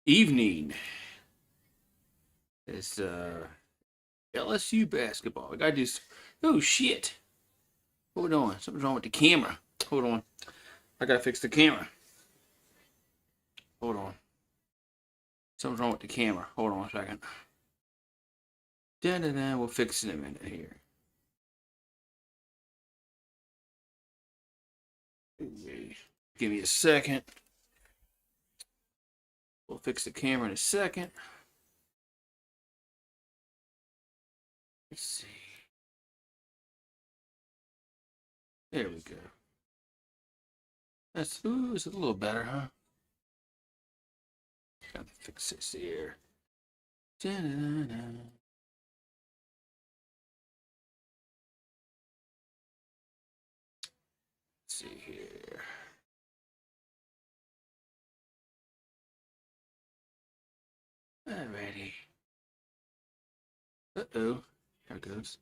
evening. It's LSU basketball. I gotta do. Oh shit! Hold on, something's wrong with the camera. Hold on, I gotta fix the camera. Hold on, something's wrong with the camera. Hold on a second. Da-da-da. We'll fix it in a minute here. Give me a second. We'll fix the camera in a second. Let's see. There we go. That's it's a little better, huh? Gotta fix this here. Da-da-da-da. Let's see here. Alrighty. Uh-oh. There it goes.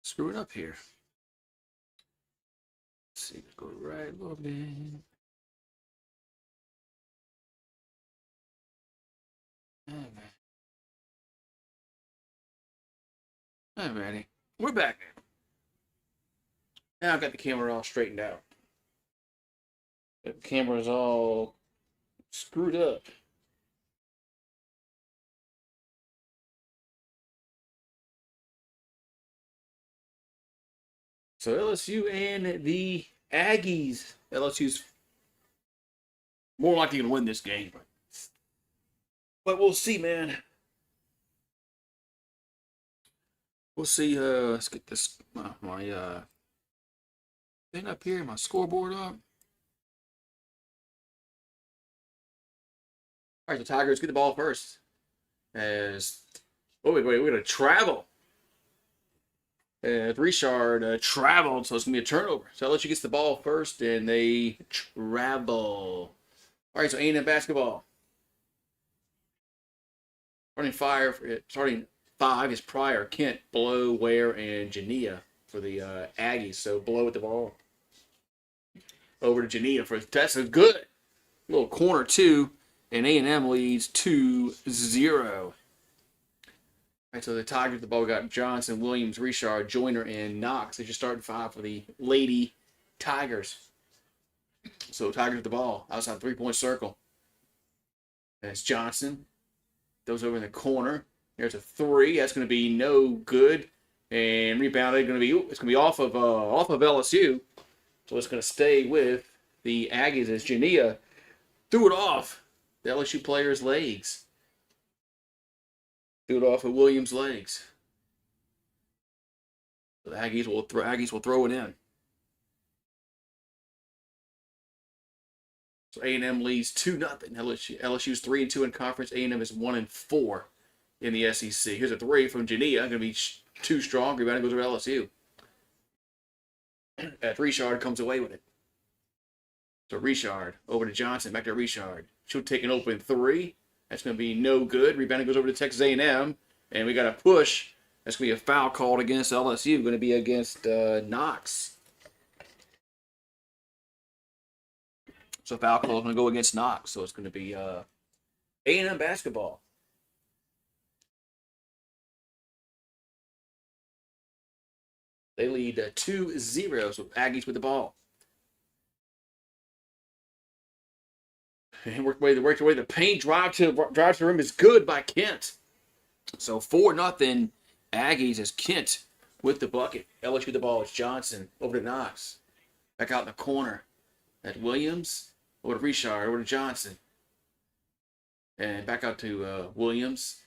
Screw it up here. Let's see. Let's go right a little bit. Alrighty. We're back now. I've got the camera all straightened out. The camera's all screwed up. So LSU and the Aggies. LSU's more likely going to win this game, but we'll see, man. We'll see. Let's get this my thing up here, my scoreboard up. All right, the Tigers get the ball first. As wait, we're gonna travel. Richard traveled, so it's gonna be a turnover. So LSU gets the ball first, and they travel. All right, so A&M basketball. Starting five is Pryor, Kent, Blow, Ware, and Jania for the Aggies. So Blow with the ball. Over to Jania for that's a good little corner two, and A&M leads 2-0. Right, so the Tigers, the ball got Johnson, Williams, Richard, Joyner, and Knox. They just started five for the Lady Tigers. So Tigers with the ball outside three-point circle. That's Johnson. Those over in the corner. There's a three. That's going to be no good. And rebounded. It's going to be off of LSU. So it's going to stay with the Aggies as Jania threw it off the LSU player's legs. Threw it off of Williams' legs. So the Aggies will throw it in. So A&M leads 2-0. LSU's 3-2 in conference. A&M is 1-4 in the SEC. Here's a three from Jania. Going to be too strong. Rebound goes over LSU. As Richard comes away with it. So Richard over to Johnson. Back to Richard. She'll take an open three. That's going to be no good. Rebound goes over to Texas A&M. And we got a push. That's going to be a foul called against LSU. Going to be against Knox. So foul call is going to go against Knox. So it's going to be A&M basketball. They lead 2-0. So Aggies with the ball. And work away. The paint drive to the rim is good by Kent. So 4-0 Aggies as Kent with the bucket. LSU with the ball. It's Johnson over to Knox. Back out in the corner. At Williams. Over to Richard. Over to Johnson. And back out to Williams.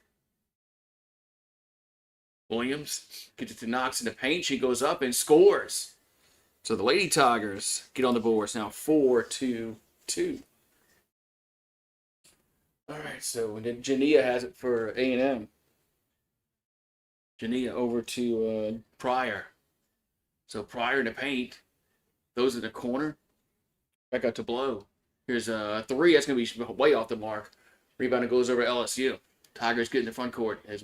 Williams gets it to Knox in the paint. She goes up and scores. So the Lady Tigers get on the board. It's now 4-2. All right, so then Jania has it for A&M. Jania over to Pryor. So Pryor in the paint. Those in the corner. Back out to Blow. Here's a three. That's going to be way off the mark. Rebound goes over LSU. Tigers get in the front court as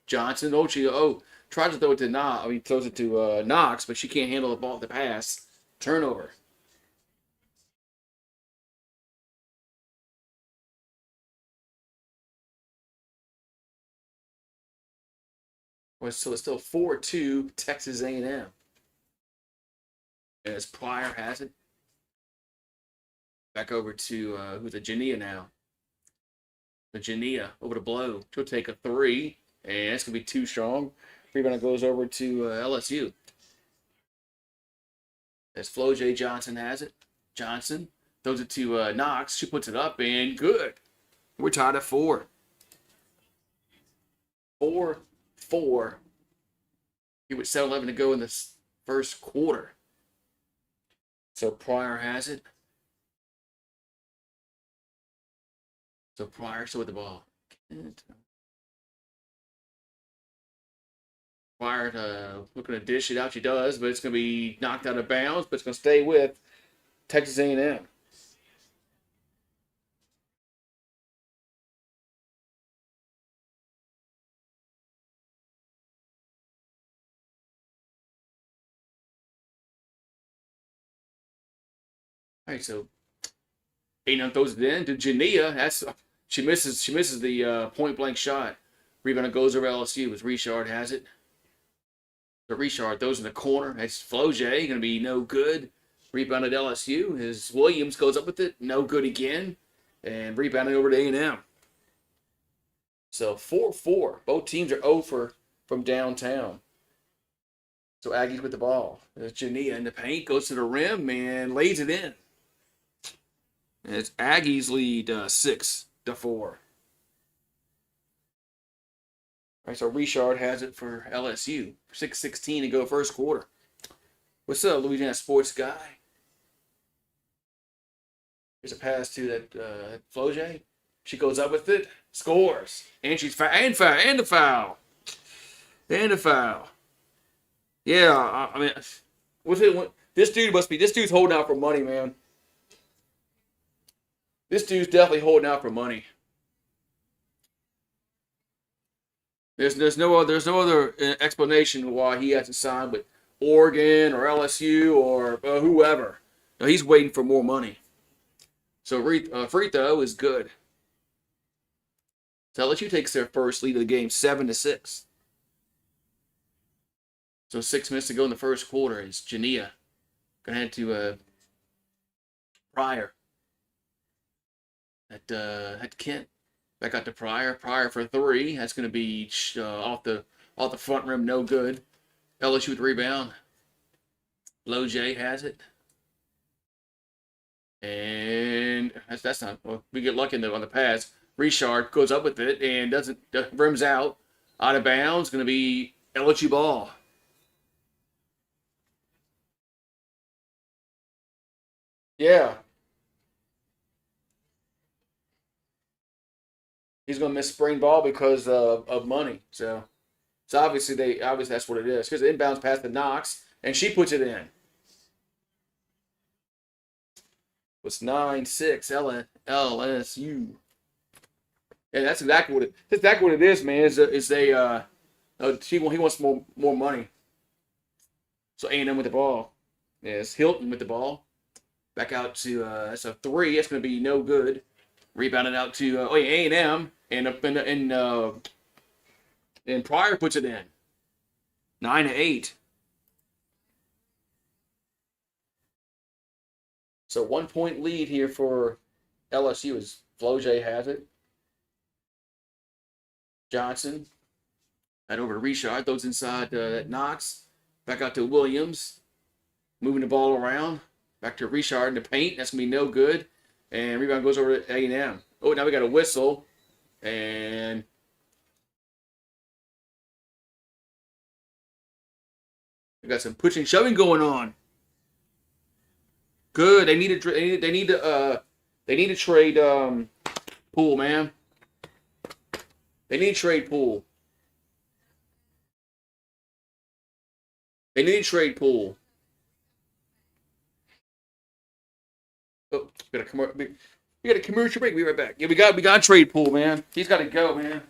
Johnson. Tries to throw it to Knox. Throws it to Knox, but she can't handle the pass. Turnover. Well, so it's still 4-2 Texas A&M. As Pryor has it. Back over to who's the Jania now. The Jania over to Blow. She'll take a 3, and it's going to be too strong. Rebound goes over to LSU. As Flo J. Johnson has it. Johnson throws it to Knox. She puts it up, and good. We're tied at 4. 4-4. Here with 7-11 to go in the first quarter. So Pryor has it. So Pryor still with the ball. Pryor looking to dish it out. She does, but it's going to be knocked out of bounds. But it's going to stay with Texas A&M. All right, so A&M throws it in to Jania. She misses the point blank shot. Rebound goes over LSU as Richard has it. So Richard throws in the corner. That's Flo J. Going to be no good. Rebounded LSU. As Williams goes up with it. No good again. And rebounded over to A&M. So 4-4. Both teams are 0 from downtown. So Aggies with the ball. Jania in the paint. Goes to the rim and lays it in. And it's Aggies lead 6-4. All right, so Richard has it for LSU. 6:16 to go first quarter. What's up, Louisiana sports guy? Here's a pass to that Flo J. She goes up with it, scores, and she's and the foul. Yeah, I mean, this dude's holding out for money, man. This dude's definitely holding out for money. There's no other explanation why he hasn't signed with Oregon or LSU or whoever. No, he's waiting for more money. So free throw is good. So LSU takes their first lead of the game, 7-6. So 6 minutes to go in the first quarter. It's Jania gonna head to Pryor at Kent. Back out to Pryor. Pryor for 3. That's going to be off the front rim. No good. LSU with the rebound. Low J has it. And that's not. Well, we get lucky on the pass. Richard goes up with it and rims out of bounds. Going to be LSU ball. Yeah. He's going to miss spring ball because of money. So obviously that's what it is. Because it inbounds past the Knox, and she puts it in. It's 9-6 LSU. Yeah, that's exactly what it is, man. He wants more money. So A&M with the ball. Yeah, it's Hilton with the ball. Back out to that's a 3. That's going to be no good. Rebounded out to A&M and Pryor puts it in. 9-8. So 1 point lead here for LSU as Flo J has it. Johnson. Right over to Richard. Throws inside Knox. Back out to Williams. Moving the ball around. Back to Richard in the paint. That's going to be no good. And rebound goes over to A&M. Oh, now we got a whistle. And we got some pushing, shoving going on. Good. They need to trade Poole, man. They need to trade Poole. They need to trade Poole. Oh, we got a commercial break. We'll be right back. Yeah, we got to trade Poole, man. He's got to go, man.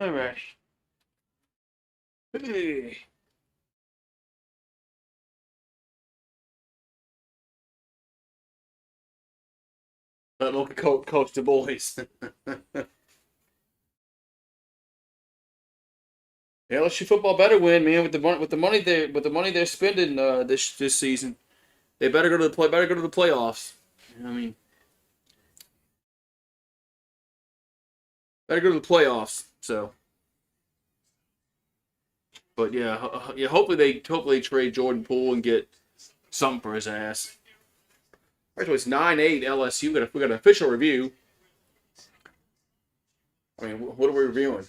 All right. Hey. Local coach the boys. LSU football better win, man. With the money they're spending this season, they better go to the play. Better go to the playoffs. I mean, better go to the playoffs. So, but yeah, yeah. Hopefully they trade Jordan Poole and get something for his ass. All right, so it's 9-8 LSU. We got an official review. I mean, what are we reviewing?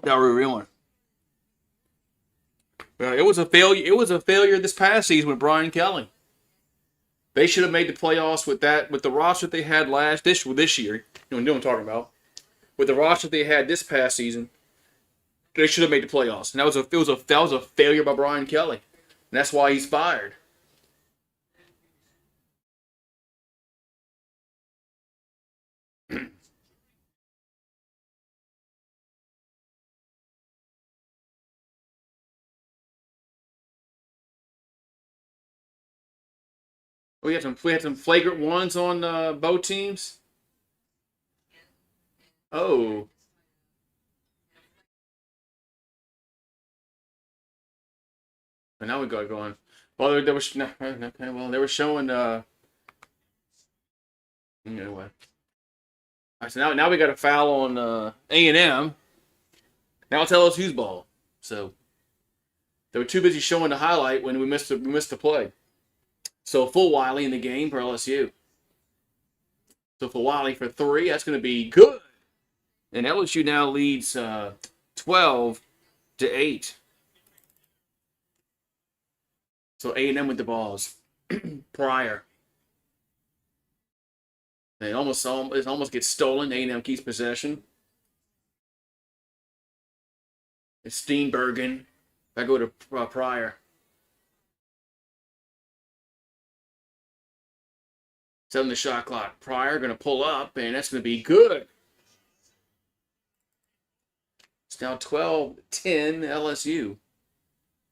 Now we're reviewing. It was a failure. It was a failure this past season with Brian Kelly. They should have made the playoffs with the roster they had this year. You know what I'm talking about. With the roster they had this past season, they should have made the playoffs. And that was a failure by Brian Kelly. And that's why he's fired. We had some flagrant ones on both teams. Oh, and now we got going. Well, there was no, okay. Well, they were showing. Anyway, all right, so now we got a foul on A&M. Now it's LSU's ball. So they were too busy showing the highlight when we missed the play. So full Wiley in the game for LSU. So for Wiley for 3, that's going to be good. And LSU now leads 12-8. So A&M with the balls. Prior. It almost gets stolen. A&M keeps possession. It's Steenbergen. I go to Pryor. 7 the shot clock. Pryor going to pull up, and that's going to be good. It's now 12-10 LSU.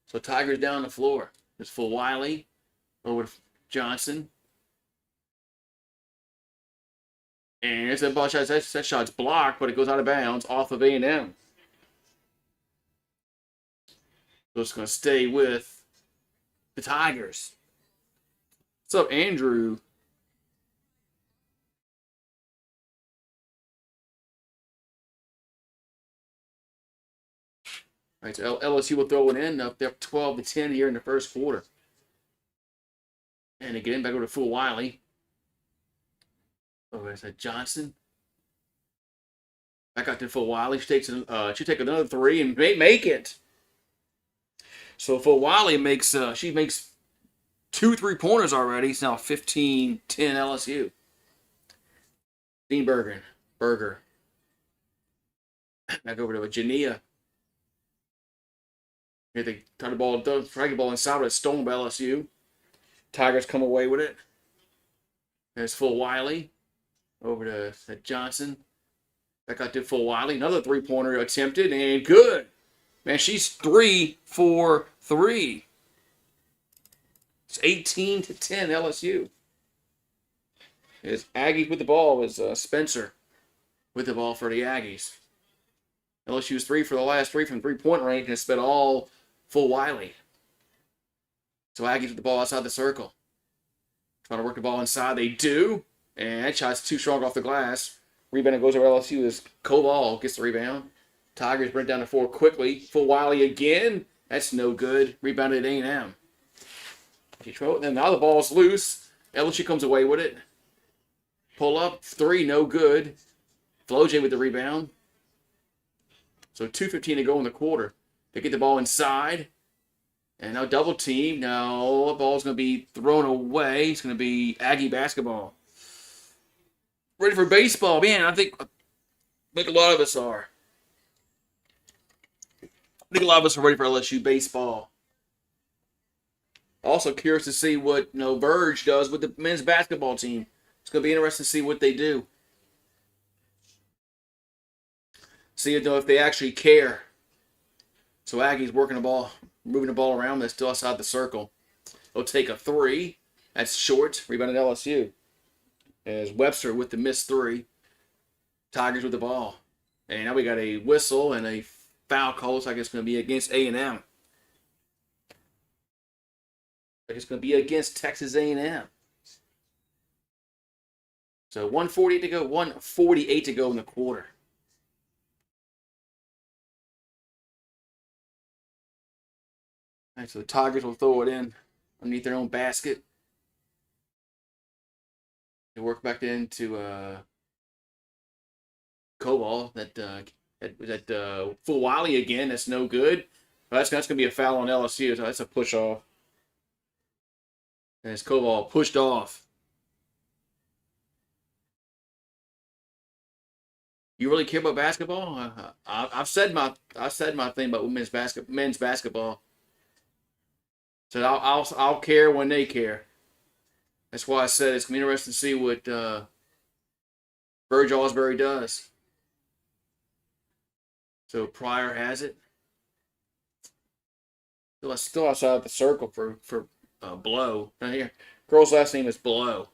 So Tigers down the floor. It's for Wiley over to Johnson. And it's a ball shot. That shot's blocked, but it goes out of bounds off of A&M. So it's going to stay with the Tigers. What's up, Andrew? All right, so LSU will throw it in up there 12-10 here in the first quarter. And again, back over to full Wiley. Over to Johnson. Back out to full Wiley. She take another 3 and make it. So full Wiley makes 2 3-pointers already. It's now 15-10 LSU. Steenbergen. Berger. Back over to Jania. Here they try the ball, drag the ball inside, but it's stolen by LSU. Tigers come away with it. There's full Wiley. Over to Johnson. Back out to full Wiley. Another 3-pointer attempted and good. Man, she's 3 for 3. It's 18-10 LSU. It's Aggies with the ball is Spencer with the ball for the Aggies. LSU's 3 for the last 3 from 3-point range, and it's been all full Wiley. So Aggies with the ball outside the circle. Trying to work the ball inside. They do. And that shot's too strong off the glass. Rebound goes over LSU as Koval gets the rebound. Tigers bring it down to 4 quickly. Full Wiley again. That's no good. Rebounded at A&M. Then now the ball's loose. LSU comes away with it. Pull up. 3, no good. Flojay with the rebound. So 2:15 to go in the quarter. They get the ball inside. And now double team. Now the ball's going to be thrown away. It's going to be Aggie basketball. Ready for baseball. Man, I think a lot of us are. I think a lot of us are ready for LSU baseball. Also curious to see what Verge does with the men's basketball team. It's going to be interesting to see what they do. See if they actually care. So Aggies working the ball, moving the ball around. They're still outside the circle. They'll take a three. That's short. Rebounded LSU. As Webster with the missed three. Tigers with the ball. And now we got a whistle and a foul call. Looks like it's going to be against A&M. Like it's going to be against Texas A&M. So 1:48 to go. 1:48 to go in the quarter. All right, so the Tigers will throw it in underneath their own basket. They work back into Koval that Fulwiley again. That's no good. That's going to be a foul on LSU. So that's a push off. And it's Koval pushed off. You really care about basketball? I've said my thing about men's basketball. So I'll care when they care. That's why I said it's gonna be interesting to see what Burge Osbury does. So Pryor has it. Still outside the circle for Blow. Right here, girl's last name is Blow.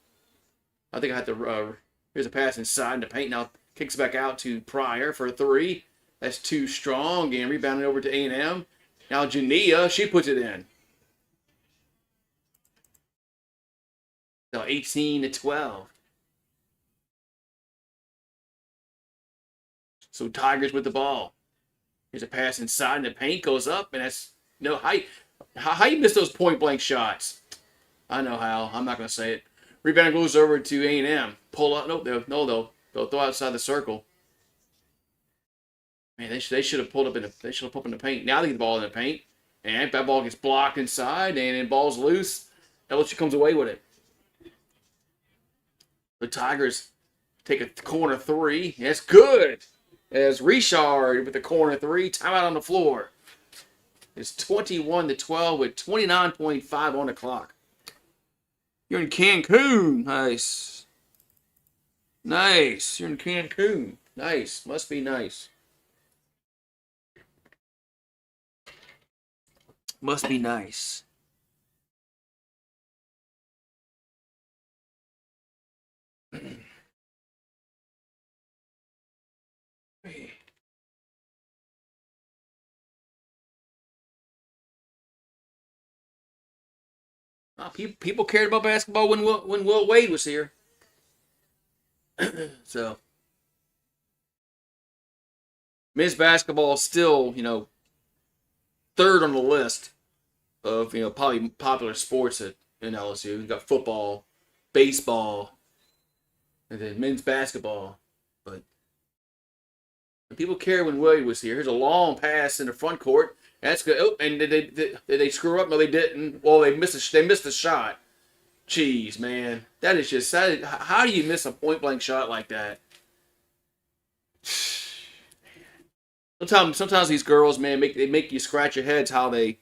I think I had to. Here's a pass inside the paint. Now kicks back out to Pryor for a three. That's too strong and rebounded over to A&M. Now Jania, she puts it in. So 18-12. So Tigers with the ball. Here's a pass inside, and the paint goes up, and that's no how you miss those point blank shots. I know how. I'm not gonna say it. Rebound goes over to A&M. Pull up. Nope. They'll throw outside the circle. Man, they should have pulled up in the paint. Now they get the ball in the paint, and that ball gets blocked inside, and then ball's loose. LSU comes away with it. The Tigers take a corner three. That's good. As Richard with the corner three. Timeout on the floor. It's 21-12 with 29.5 on the clock. You're in Cancun. Nice. Nice. You're in Cancun. Nice. Must be nice. Must be nice. People cared about basketball when Will Wade was here. So men's basketball is still, third on the list of probably popular sports in LSU. You've got football, baseball, and then men's basketball. But people care when Wade was here. Here's a long pass in the front court. That's good. Oh, and did they screw up? No, they didn't. Well, they missed the shot. Jeez, man, that is just sad. How do you miss a point blank shot like that? Sometimes these girls, man, make you scratch your heads how they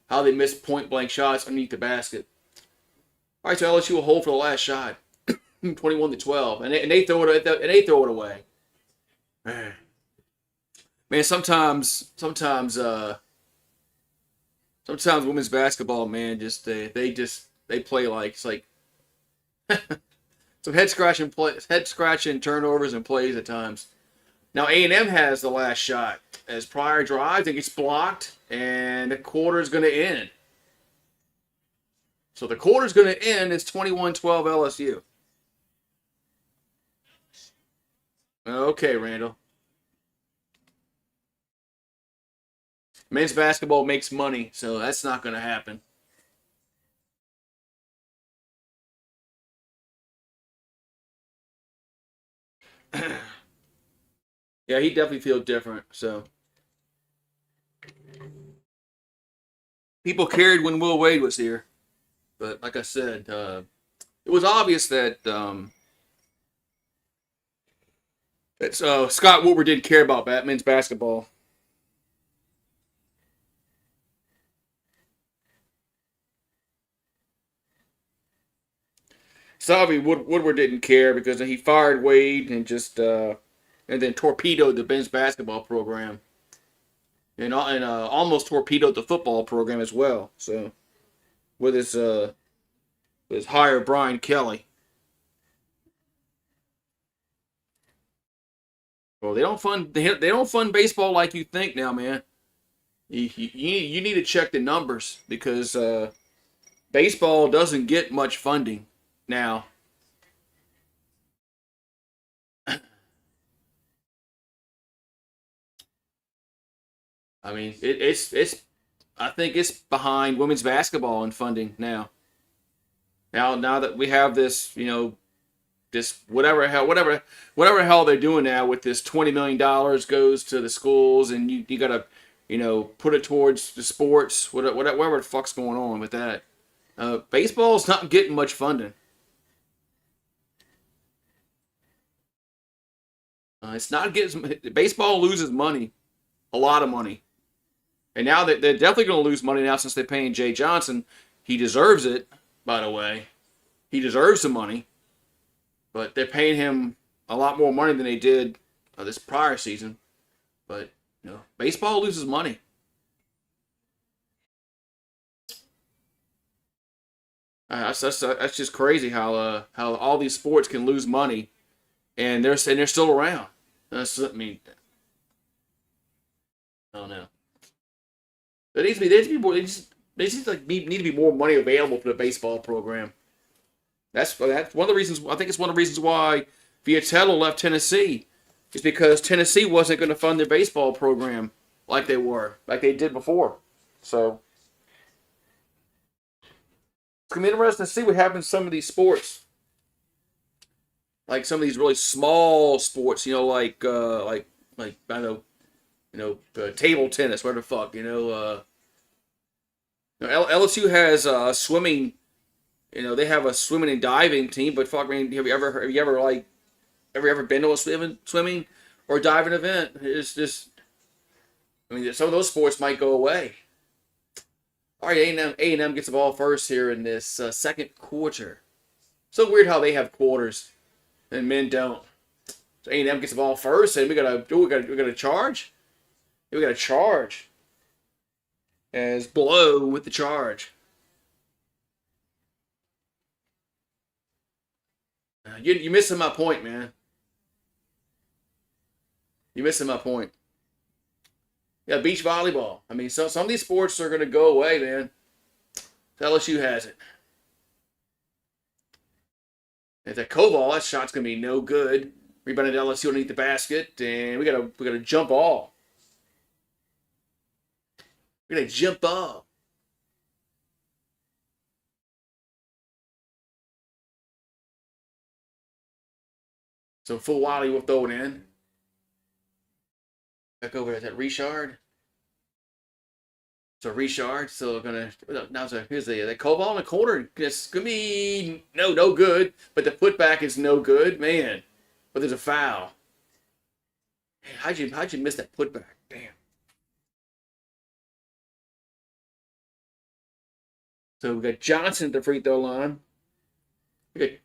miss point blank shots underneath the basket. All right, so LSU will hold for the last shot, 21-12, and they throw it away. Man, sometimes women's basketball, man, they play like it's like some head scratching turnovers and plays at times. Now A&M has the last shot as Pryor drives and gets blocked, and the quarter is going to end. So the quarter is going to end. It's 21-12 LSU. Okay, Randall. Men's basketball makes money, so that's not going to happen. Yeah, he definitely feels different. So people cared when Will Wade was here, but like I said, it was obvious that Scott Woodward didn't care about men's basketball. So Woodward didn't care because he fired Wade and just and then torpedoed the men's basketball program, and almost torpedoed the football program as well. So with his hire Brian Kelly. Well, they don't fund baseball like you think now, man. You need to check the numbers because baseball doesn't get much funding now. I mean, it's I think it's behind women's basketball in funding now. Now that we have this, this whatever hell they're doing now with this $20 million goes to the schools, and you gotta, put it towards the sports, whatever the fuck's going on with that. Baseball's not getting much funding. It's not getting baseball loses money, a lot of money, and now they're definitely going to lose money now since they're paying Jay Johnson. He deserves it, by the way. He deserves the money, but they're paying him a lot more money than they did this prior season. But baseball loses money. That's just crazy how all these sports can lose money and they're still around. I mean, I don't know. There needs to be more. Need to be more money available for the baseball program. That's one of the reasons. I think it's one of the reasons why Vitello left Tennessee, is because Tennessee wasn't going to fund their baseball program like they did before. So it's gonna be interesting to see what happens to some of these sports, like some of these really small sports. Like I know, table tennis, where the fuck, LSU has swimming. They have a swimming and diving team, but fuck, man, have you ever been to a swimming or diving event? It's just, I mean, some of those sports might go away. All right, A&M gets the ball first here in this second quarter. So weird how they have quarters and men don't. So A&M gets the ball first, and we gotta charge. We gotta charge. As Blow with the charge. You're missing my point, man. You're missing my point. Yeah, beach volleyball. I mean, some of these sports are going to go away, man. LSU has it. If that Koval, that shot's going to be no good. Rebounded LSU underneath the basket, and we gotta jump ball. We gotta jump ball. So full Wiley will throw it in. Back over at that Richard. So Richard still gonna now. So here's the Koval in the corner. It's gonna be no good. But the putback is no good, man. But there's a foul. Man, how'd you miss that putback? Damn. So we got Johnson at the free throw line. We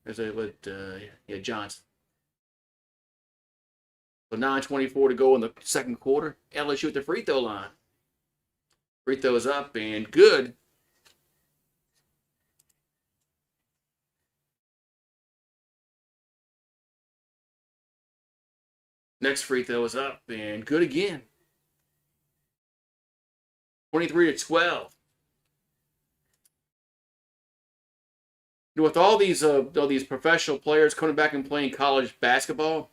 got Johnson. So 9:24 to go in the second quarter. LSU at the free throw line. Free throw is up and good. Next free throw is up and good again. 23-12. With all these professional players coming back and playing college basketball,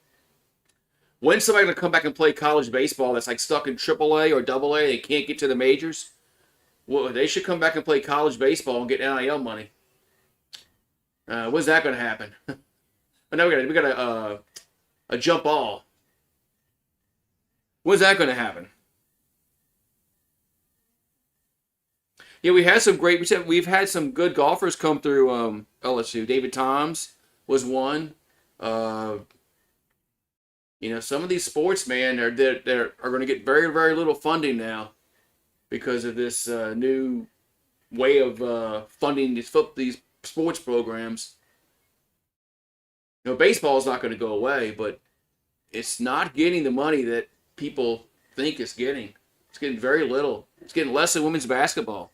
when's somebody going to come back and play college baseball that's like stuck in AAA or AA? They can't get to the majors. Well, they should come back and play college baseball and get NIL money. When's that going to happen? But now we got a jump ball. When's that going to happen? Yeah, we've had some good golfers come through LSU. David Toms was one. Some of these sports, man, are going to get very, very little funding now because of this new way of funding these sports programs. Baseball is not going to go away, but it's not getting the money that people think it's getting. It's getting very little. It's getting less than women's basketball.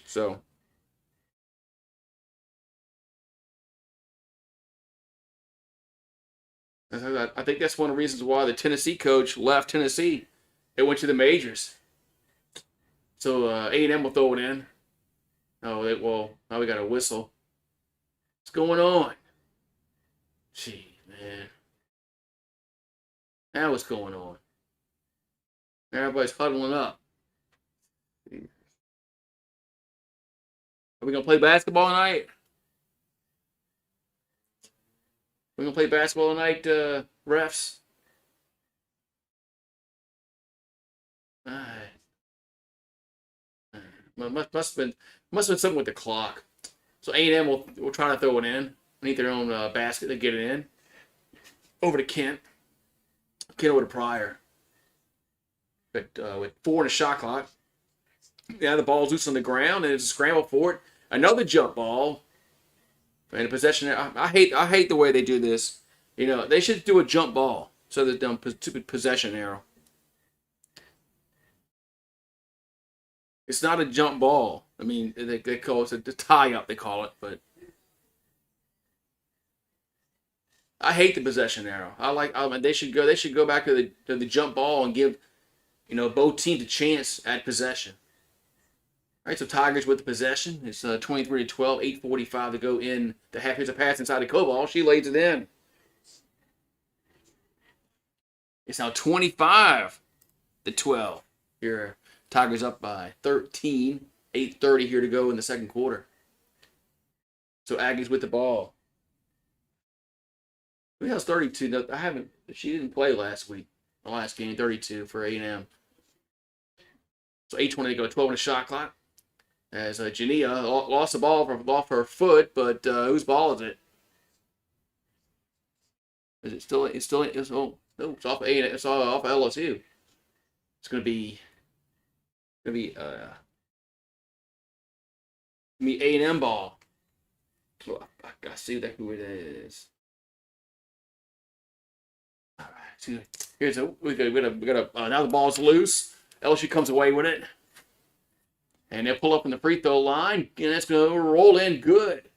So I think that's one of the reasons why the Tennessee coach left Tennessee. They went to the majors. So A&M will throw it in. Now we got a whistle. What's going on? Gee, man. Now what's going on? Everybody's huddling up. Are we going to play basketball tonight? We're going to play basketball tonight, refs? Must have been something with the clock. So A&M will try to throw it in underneath their own basket. They get it in. Over to Kent. Kent over to Pryor. But with 4 in a shot clock. Yeah, the ball's loose on the ground, and it's a scramble for it. Another jump ball. And a possession. I hate the way they do this. They should do a jump ball so that stupid possession arrow. It's not a jump ball. I mean, they call it a tie up. They call it, but I hate the possession arrow. They should go back to the jump ball and give both teams a chance at possession. All right, so Tigers with the possession. It's 23-12, 8:45 to go in the half. Here's a pass inside the Cobalt. She lays it in. It's now 25-12 here. Tigers up by 13. 8:30 here to go in the second quarter. So Aggies with the ball. Who has 32? No, I haven't. She didn't play last week. The last game, 32 for A&M. So 8:20 to go. 12 in a shot clock. As Jania lost the ball off her foot, but whose ball is it? Is it still? It's off of A&M. It's off of LSU. It's gonna be A&M ball. Oh, I gotta see who it is. All right, here's we got now the ball's loose. LSU comes away with it, and they'll pull up in the free throw line, and that's gonna roll in good.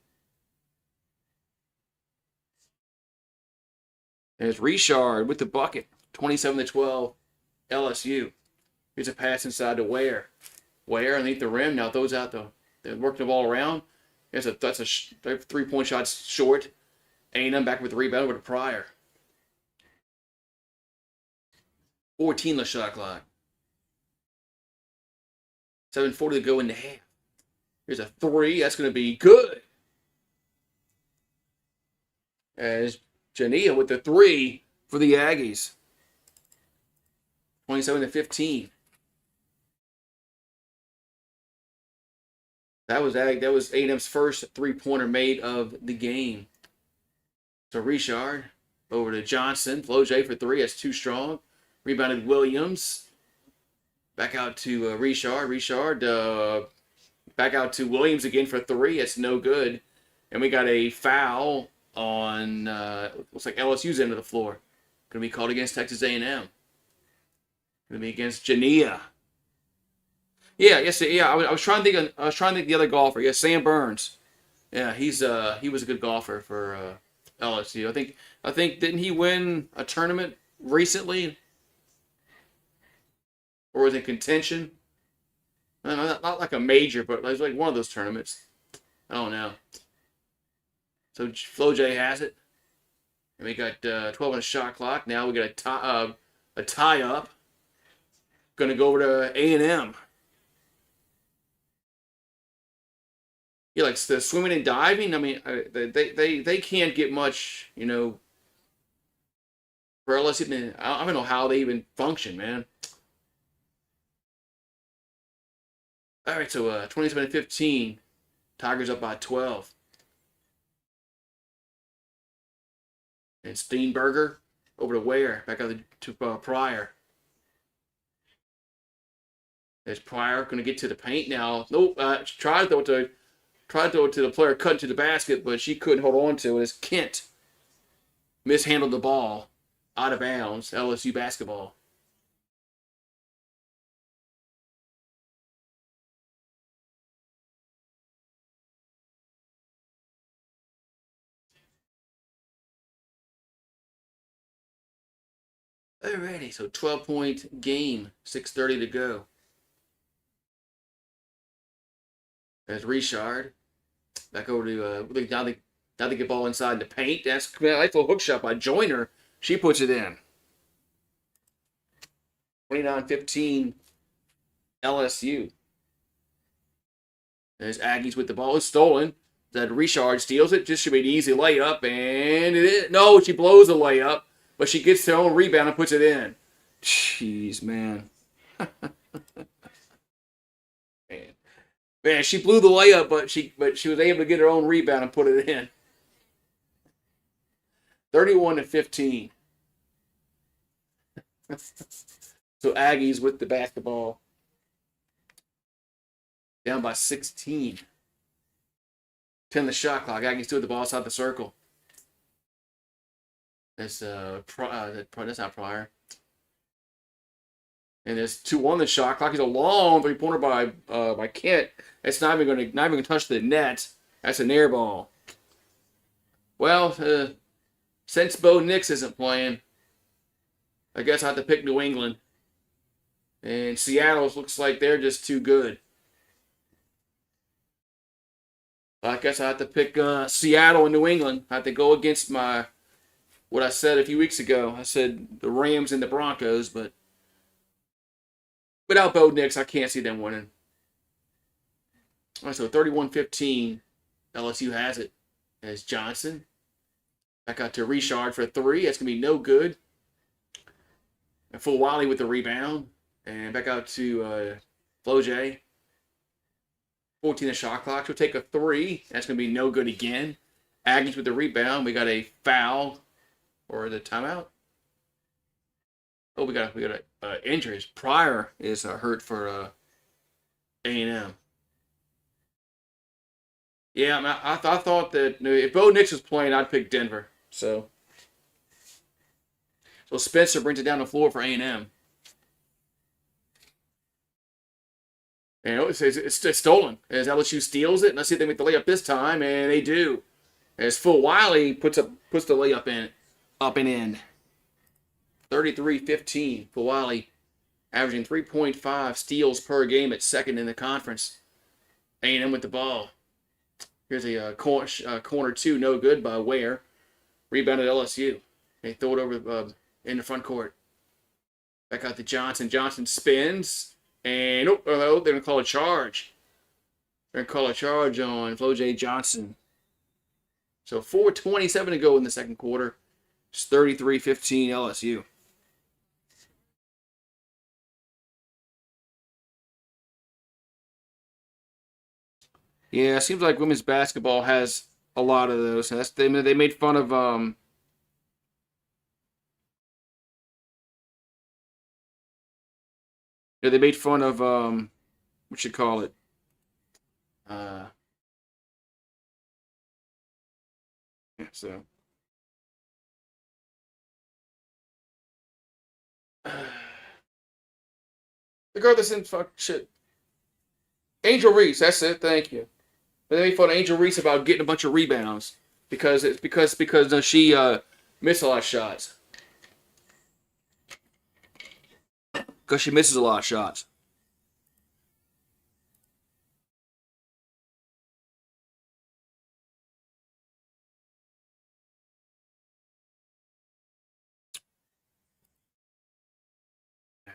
There's Richard with the bucket, 27-12, LSU. Here's a pass inside to Ware. Ware underneath the rim. Now throws out they're working the ball around. That's a 3-point shot short. A&M back with the rebound over to Pryor. 14 the shot clock. 7:40 to go in the half. Here's a 3. That's going to be good. As Jania with the 3 for the Aggies. 27-15. That was A&M's first 3-pointer made of the game. So Richard over to Johnson. Flau'jae for 3. That's too strong. Rebounded Williams. Back out to Richard. Richard back out to Williams again for 3. That's no good. And we got a foul on looks like LSU's end of the floor. Going to be called against Texas A&M. Going to be against Jania. Yeah, yes, yeah. I was trying to think. I was trying to think the other golfer. Yeah, Sam Burns. Yeah, he was a good golfer for LSU. I think didn't he win a tournament recently, or was it contention? Not like a major, but it was like one of those tournaments. I don't know. So Flau'jae has it, and we got 12 on the shot clock. Now we got a tie up. Going to go over to A&M. Yeah, like the swimming and diving. I mean, they can't get much, for LSU. I don't know how they even function, man. All right, so 27-15, Tigers up by 12. And Steenberger over to Ware, back out to Pryor. As Pryor going to get to the paint now. Nope. Tried to throw it to the player cut into the basket, but she couldn't hold on to it. As Kent mishandled the ball out of bounds. LSU basketball. Alrighty, so 12-point game, 6:30 to go. There's Richard. Back over to now they get ball inside the paint. That's a nice little hook shot by Joyner. She puts it in. 29-15 LSU. There's Aggies with the ball. It's stolen. That Richard steals it. Just should be an easy layup. And it is. No, she blows the layup. But she gets her own rebound and puts it in. Jeez, man. Man, she blew the layup, but she was able to get her own rebound and put it in. 31-15. So Aggies with the basketball. Down by 16. 10 the shot clock. Aggies still with the ball outside the circle. That's not Pryor. And there's 2-1 the shot clock. He's a long three-pointer by Kent. It's not even gonna touch the net. That's an air ball. Well, since Bo Nix isn't playing, I guess I have to pick New England. And Seattle looks like they're just too good. I guess I have to pick Seattle and New England. I have to go against what I said a few weeks ago. I said the Rams and the Broncos, but without Bo Nix, I can't see them winning. All right, so 31-15, LSU has it. As Johnson. Back out to Richard for 3. That's going to be no good. And Full Wiley with the rebound. And back out to Flojay. 14 the shot clock. She'll take a 3. That's going to be no good again. Aggies with the rebound. We got a foul. Or the timeout. Oh, we got injuries. Pryor is hurt for A&M. Yeah, I thought that if Bo Nix was playing, I'd pick Denver. So Spencer brings it down the floor for A&M. And it's stolen. As LSU steals it, and let's see if they make the layup this time, and they do. As Full Wiley puts the layup in, up and in. 33-15. Full Wiley averaging 3.5 steals per game at second in the conference. A&M with the ball. Here's a corner 2, no good by Ware. Rebounded LSU. They throw it over in the front court. Back out to Johnson. Johnson spins. And they're going to call a charge. They're going to call a charge on Flojay Johnson. So 4:27 to go in the second quarter. It's 33-15 LSU. Yeah, it seems like women's basketball has a lot of those. They made fun of they made fun of what you call it? So the girl that's in fuck shit. Angel Reese, that's it. Thank you. They made fun of Angel Reese about getting a bunch of rebounds because she missed a lot of shots. Because she misses a lot of shots.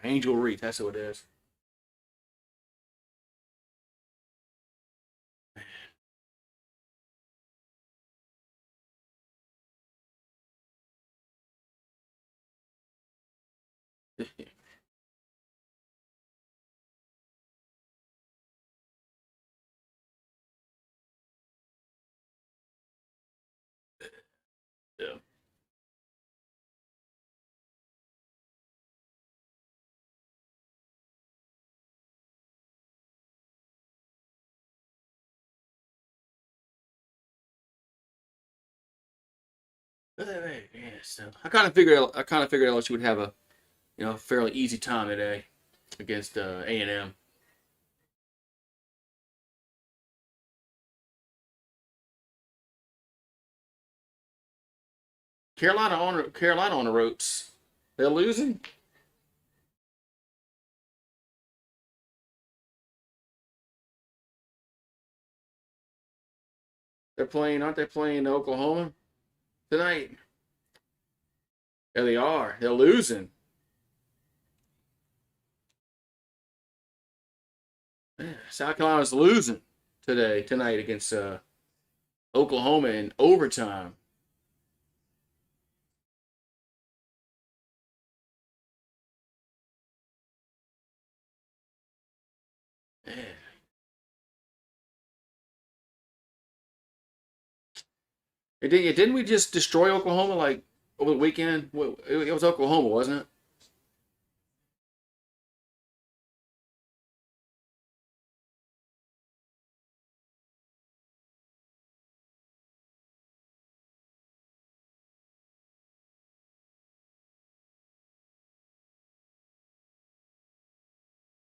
Angel Reese, that's who it is. Yeah. Yeah, so I kind of figured LSU would have a fairly easy time today against A&M. Carolina on the ropes. They're losing. Aren't they playing Oklahoma tonight? Yeah, they are. They're losing. Yeah, South Carolina's losing tonight against Oklahoma in overtime. Yeah. Didn't we just destroy Oklahoma like over the weekend? It was Oklahoma, wasn't it?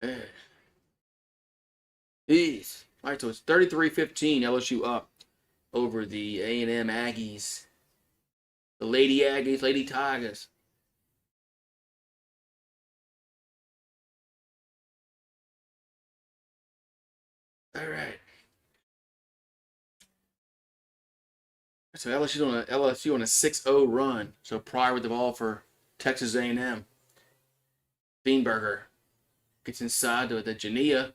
Yeah. Jeez. All right, so it's 33-15 LSU up over the A&M Aggies. The Lady Aggies, Lady Tigers. All right. So LSU on a 6-0 run. So Pryor with the ball for Texas A&M. Steenberger gets inside to the Jania,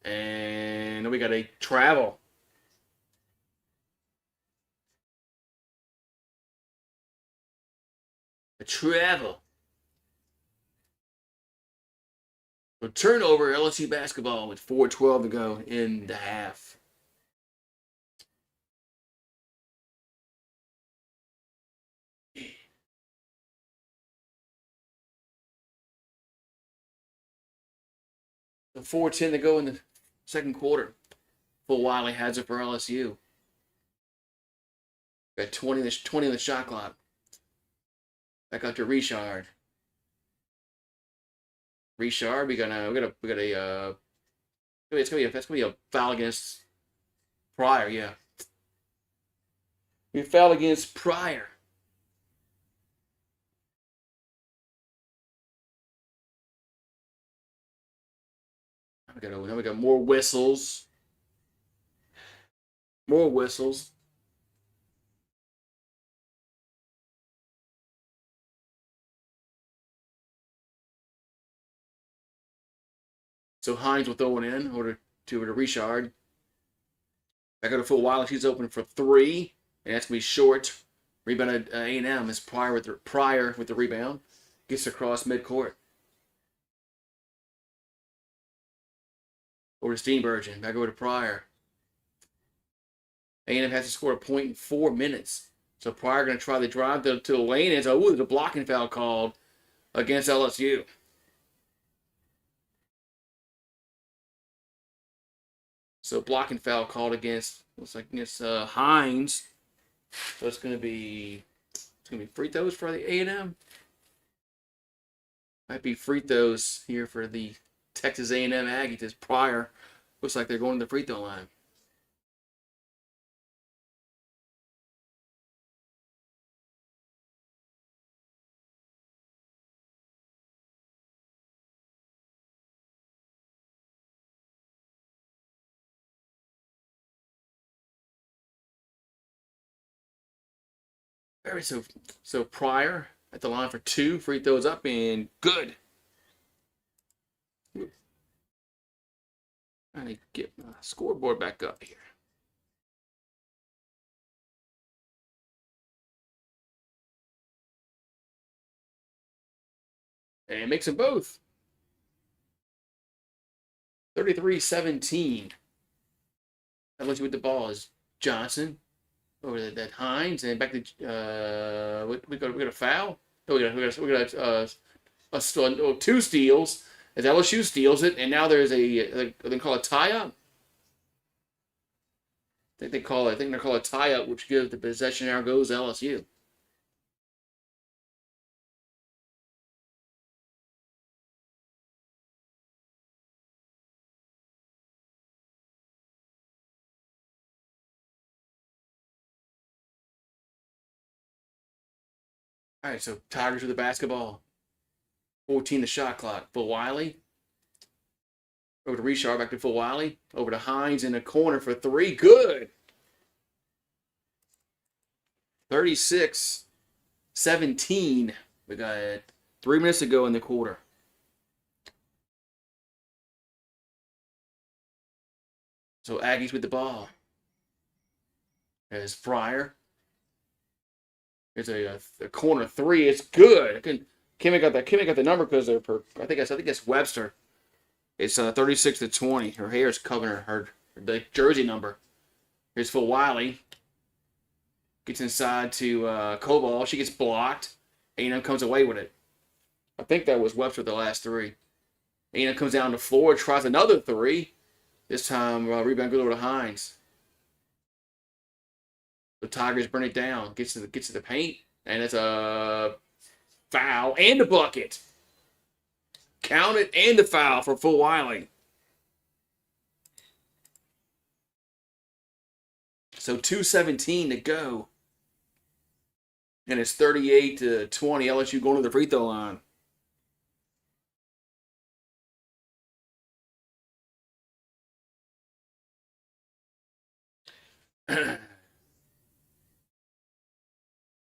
and we got a travel. A travel. So turnover, LSU basketball with 4:12 to go in the half. So 4:10 to go in the second quarter. Full Wiley has it for LSU. Got 20 in the shot clock. Back up to Richard. Richard, we got a that's gonna be a foul against Pryor, yeah. We foul against Pryor. Now we got more whistles. More whistles. So Hines will throw it in over to Richard. Back up to Full Wiley. She's open for three, and that's gonna be short. Rebound at A&M is Pryor with the rebound. Gets across midcourt. Over to Steenbergen. Back over to Pryor. A&M has to score a point in 4 minutes. So Pryor going to try the drive to the lane. And there's a blocking foul called against LSU. So blocking foul called looks like against Hines. So it's gonna be free throws for the A&M. Might be free throws here for the Texas A&M Aggies. This Pryor looks like they're going to the free throw line. Very so Pryor at the line for two free throws up and good. I need to get my scoreboard back up here. And makes them both. 33-17. That lets you with the ball is Johnson over that Hines and back to we got a foul. No, two steals as LSU steals it, and now there's they call a tie up. I think they're call a tie up, which gives the possession now goes LSU. All right, so Tigers with the basketball. 14 the shot clock. For Wiley. Over to Richard, back to Phil Wiley. Over to Hines in the corner for three. Good. 36-17. We got 3 minutes to go in the quarter. So Aggies with the ball. As Fryer. It's a corner three. It's good. Kimmy got the number because they're I think that's Webster. It's 36-20. Her hair is covering her the jersey number. Here's Phil Wiley. Gets inside to Koval. She gets blocked. A&M comes away with it. I think that was Webster the last three. A&M comes down the floor, tries another three. This time, rebound goes over to Hines. The Tigers burn it down. Gets to the paint, and it's a foul and a bucket. Count it and the foul for Phil Wiley. So 2:17 to go. And it's 38-20. LSU going to the free throw line.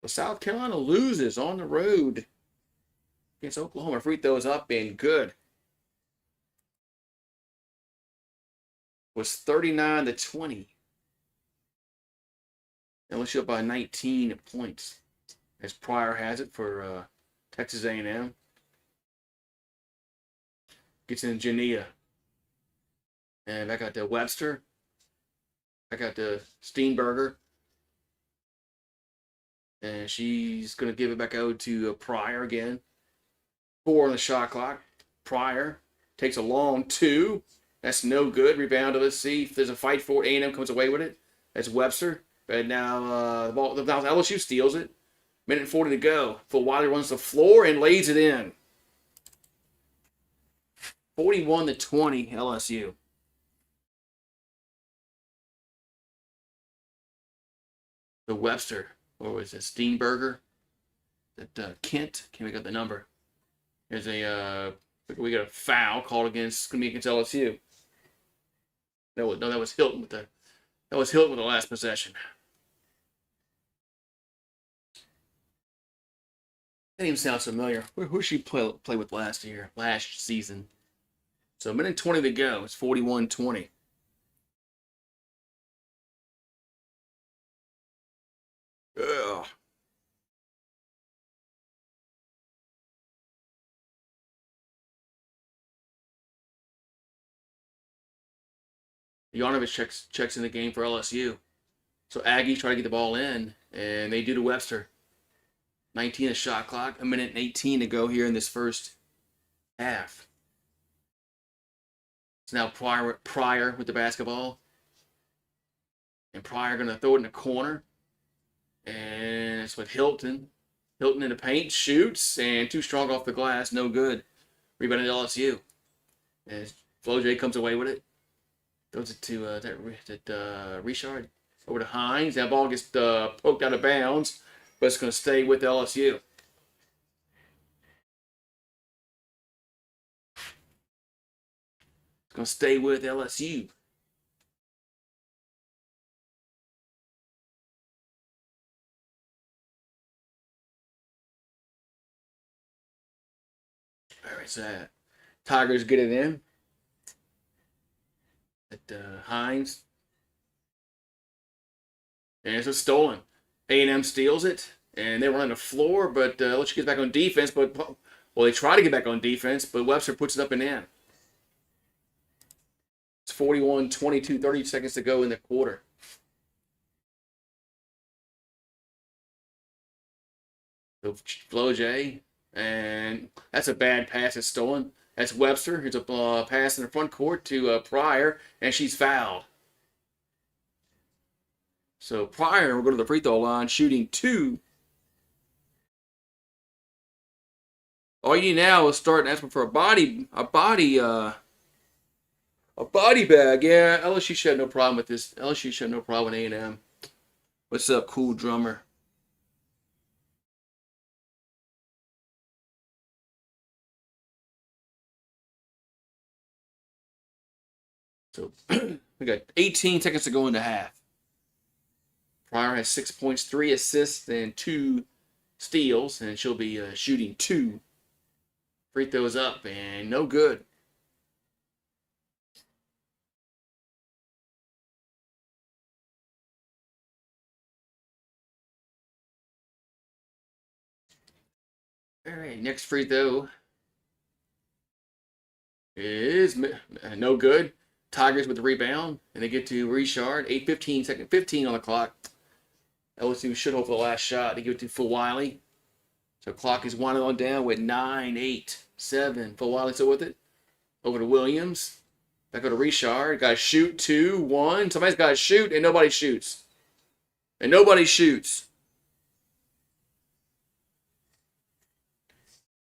South Carolina loses on the road against Oklahoma. Free throws up and good. It was 39-20. LSU up by 19 points. As Pryor has it for Texas A&M. Gets in Jania. And I got the Webster. I got the Steenberger. And she's going to give it back out to Pryor again. 4 on the shot clock. Pryor takes a long 2. That's no good. Rebound. Let's see if there's a fight for it. A&M comes away with it. That's Webster. But now LSU steals it. Minute 40 to go. Phil Wiley runs the floor and lays it in. 41-20 LSU. The Webster. Or was it Steenberger? That Kent. Can't make up the number. There's we got a foul called against. Going to be against LSU. That was Hilton with the last possession. That even sounds familiar. Who she play with last season? So minute 20 to go. It's 41-20. Ugh. Jovanovic checks in the game for LSU. So Aggies try to get the ball in, and they do to Webster. 19 a shot clock, 1:18 to go here in this first half. It's now Pryor with the basketball. And Pryor going to throw it in the corner. And it's with Hilton. Hilton in the paint, shoots, and too strong off the glass, no good. Rebound at LSU. And Flo J comes away with it. Throws it to Richard. Over to Hines. That ball gets poked out of bounds, but it's going to stay with LSU. It's going to stay with LSU. All right, so Tigers get it in. At Hines. And it's stolen. A&M steals it, and they run the floor, but LSU gets back on defense. But they try to get back on defense, but Webster puts it up and in. It's 41-22, 30 seconds to go in the quarter. So Flo J, and that's a bad pass. It's stolen. That's Webster. Here's a pass in the front court to Pryor, and she's fouled. So Pryor will go to the free throw line, shooting 2. All you need now is start asking for a body bag. Yeah, LSU should have no problem with this. LSU should have no problem with A&M. What's up, cool drummer? So we got 18 seconds to go into half. Pryor has 6 points, 3 assists, and 2 steals, and she'll be shooting 2 free throws up, and no good. All right, next free throw is no good. Tigers with the rebound, and they get to Richard. 15 on the clock. LSU should hope for the last shot. They give it to Wiley. So clock is winding on down with 9, 8, 7. Wiley still with it. Over to Williams. Back over to Richard. Got to shoot. 2, 1. Somebody's got to shoot, and nobody shoots. And nobody shoots.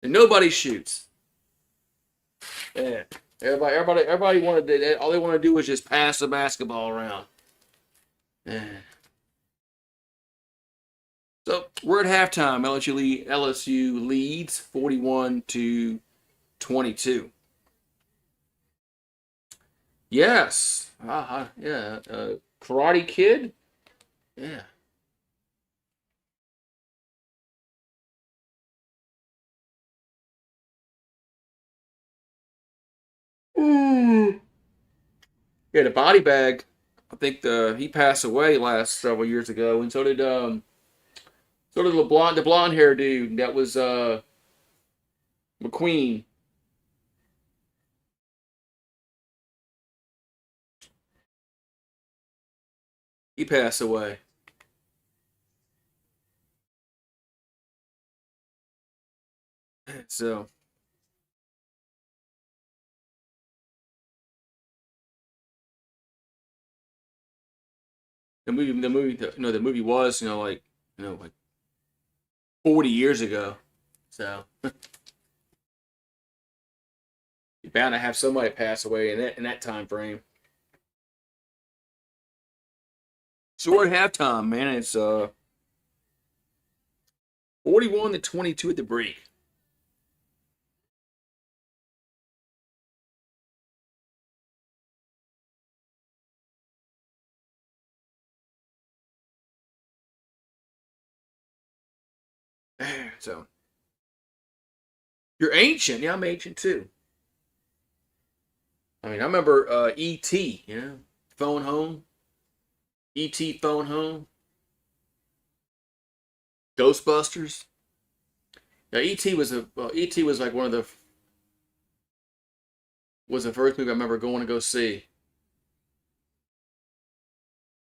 And nobody shoots. Yeah. Everybody wanted to, all they want to do is just pass the basketball around. Yeah. So we're at halftime. LSU leads 41-22. Yes. Yeah. Karate Kid. Yeah. Mm. Yeah, the body bag. I think he passed away last several years ago, and so did the blonde hair dude that was McQueen. He passed away. So the movie was like 40 years ago. So you're bound to have somebody pass away in that time frame. So we're at halftime, man. It's 41-22 at the break. So you're ancient. Yeah, I'm ancient too. I mean, I remember E.T., phone home. E.T. phone home. Ghostbusters. Yeah, E.T. was like was the first movie I remember going to go see.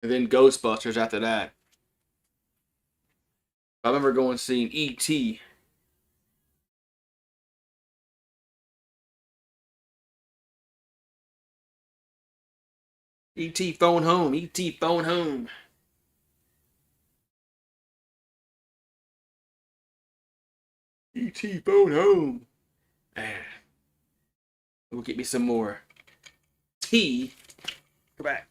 And then Ghostbusters after that. I remember going and seeing E.T. E.T. phone home. E.T. phone home. E.T. phone home. Ah, we'll get me some more tea. Come back.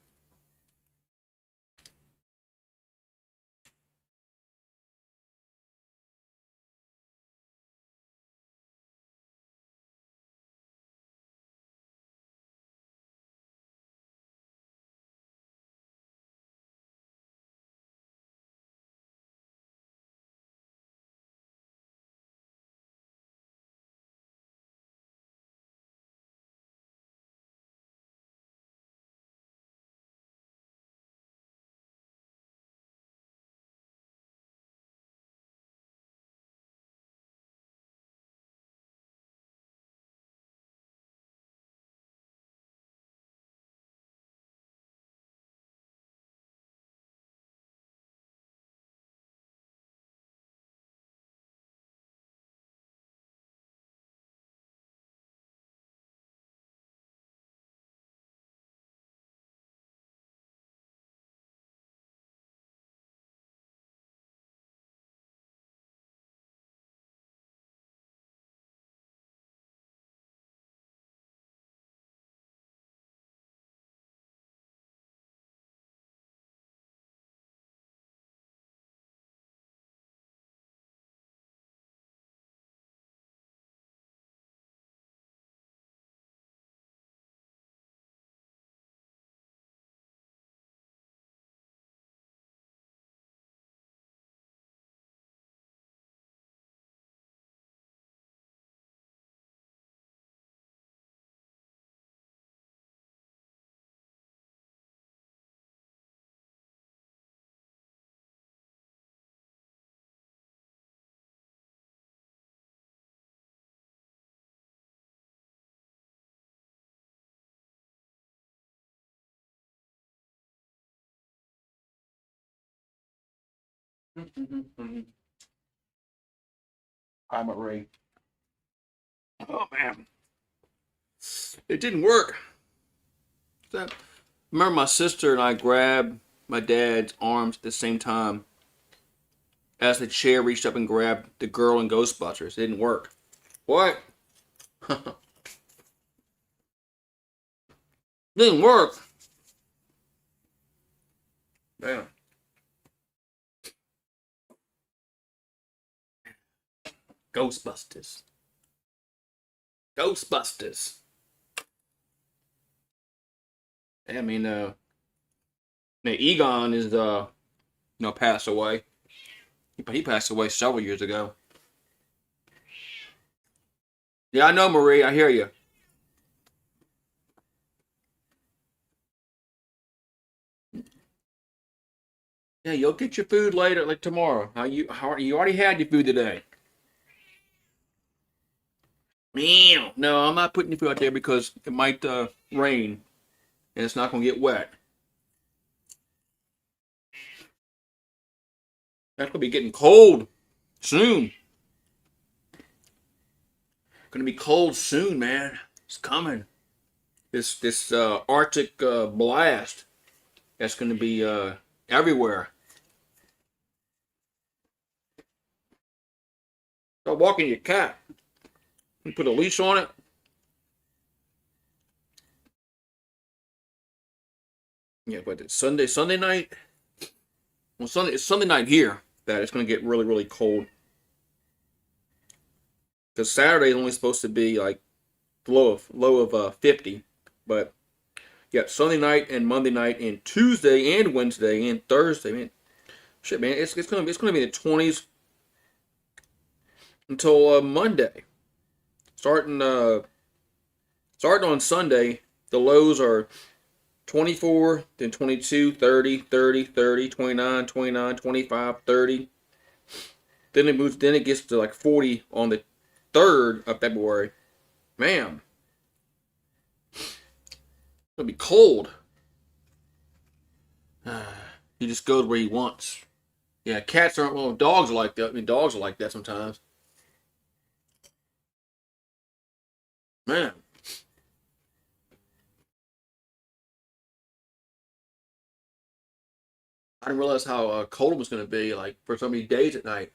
Hi, Marie. Oh man, it didn't work. That remember my sister and I grabbed my dad's arms at the same time as the chair reached up and grabbed the girl in Ghostbusters. It didn't work. What? Didn't work. Damn. Ghostbusters. Ghostbusters. I mean, Egon is passed away. He passed away several years ago. Yeah, I know, Marie. I hear you. Yeah, you'll get your food later, like tomorrow. You already had your food today. Meow. No, I'm not putting your food out there because it might rain and it's not gonna get wet. That's gonna be getting cold soon. Gonna be cold soon, man. It's coming. This Arctic blast that's gonna be everywhere. Start walking your cat. You put a leash on it. Yeah, but it's Sunday night. Well, it's Sunday night here that it's gonna get really really cold. Because Saturday is only supposed to be like low of 50, but yeah, Sunday night and Monday night and Tuesday and Wednesday and Thursday, man. Shit, man, it's gonna be in the 20s until Monday. Starting starting on Sunday, the lows are 24, then 22, 30, 30, 30, 29, 29, 25, 30. Then it gets to like 40 on the 3rd of February. Man, it'll be cold. He just goes where he wants. Yeah, cats aren't. Well, dogs are like that. I mean, dogs are like that sometimes. Man, I didn't realize how cold it was going to be. Like for so many days at night.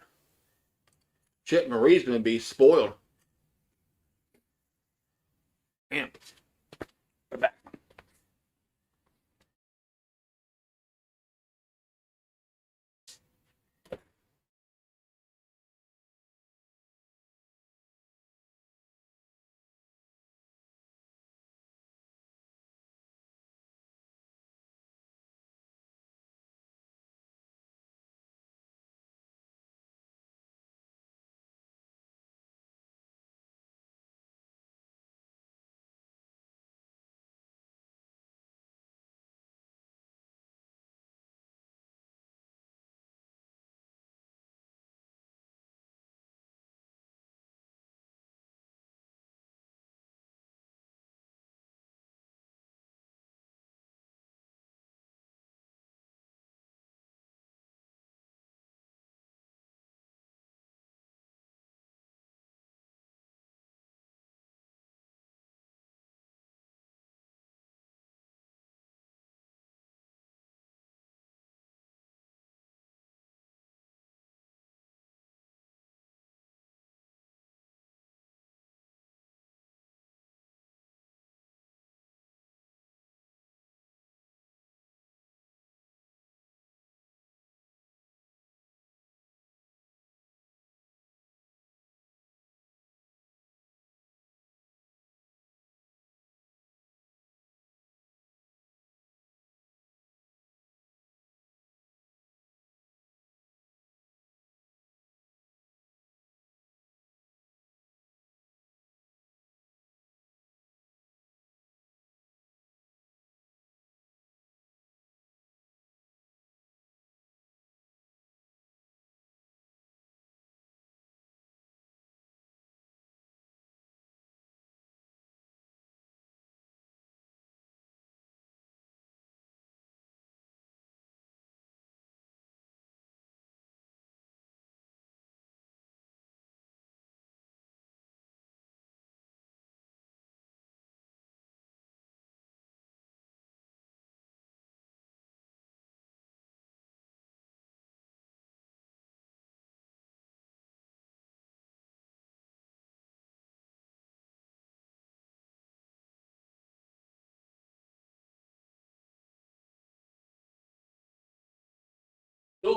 Shit, Marie's going to be spoiled. Damn. We're back.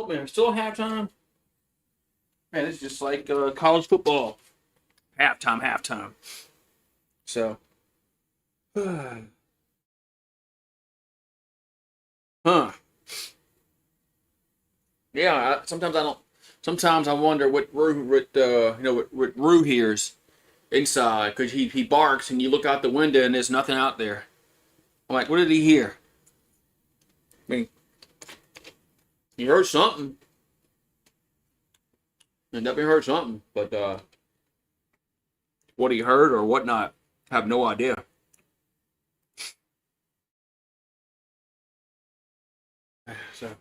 open. Still halftime. Man, it's just like college football. Halftime. So, huh? Yeah. Sometimes I don't. Sometimes I wonder what what Rue hears inside because he barks and you look out the window and there's nothing out there. I'm like, what did he hear? I mean, he heard something. He definitely heard something, but what he heard or whatnot, I have no idea. So,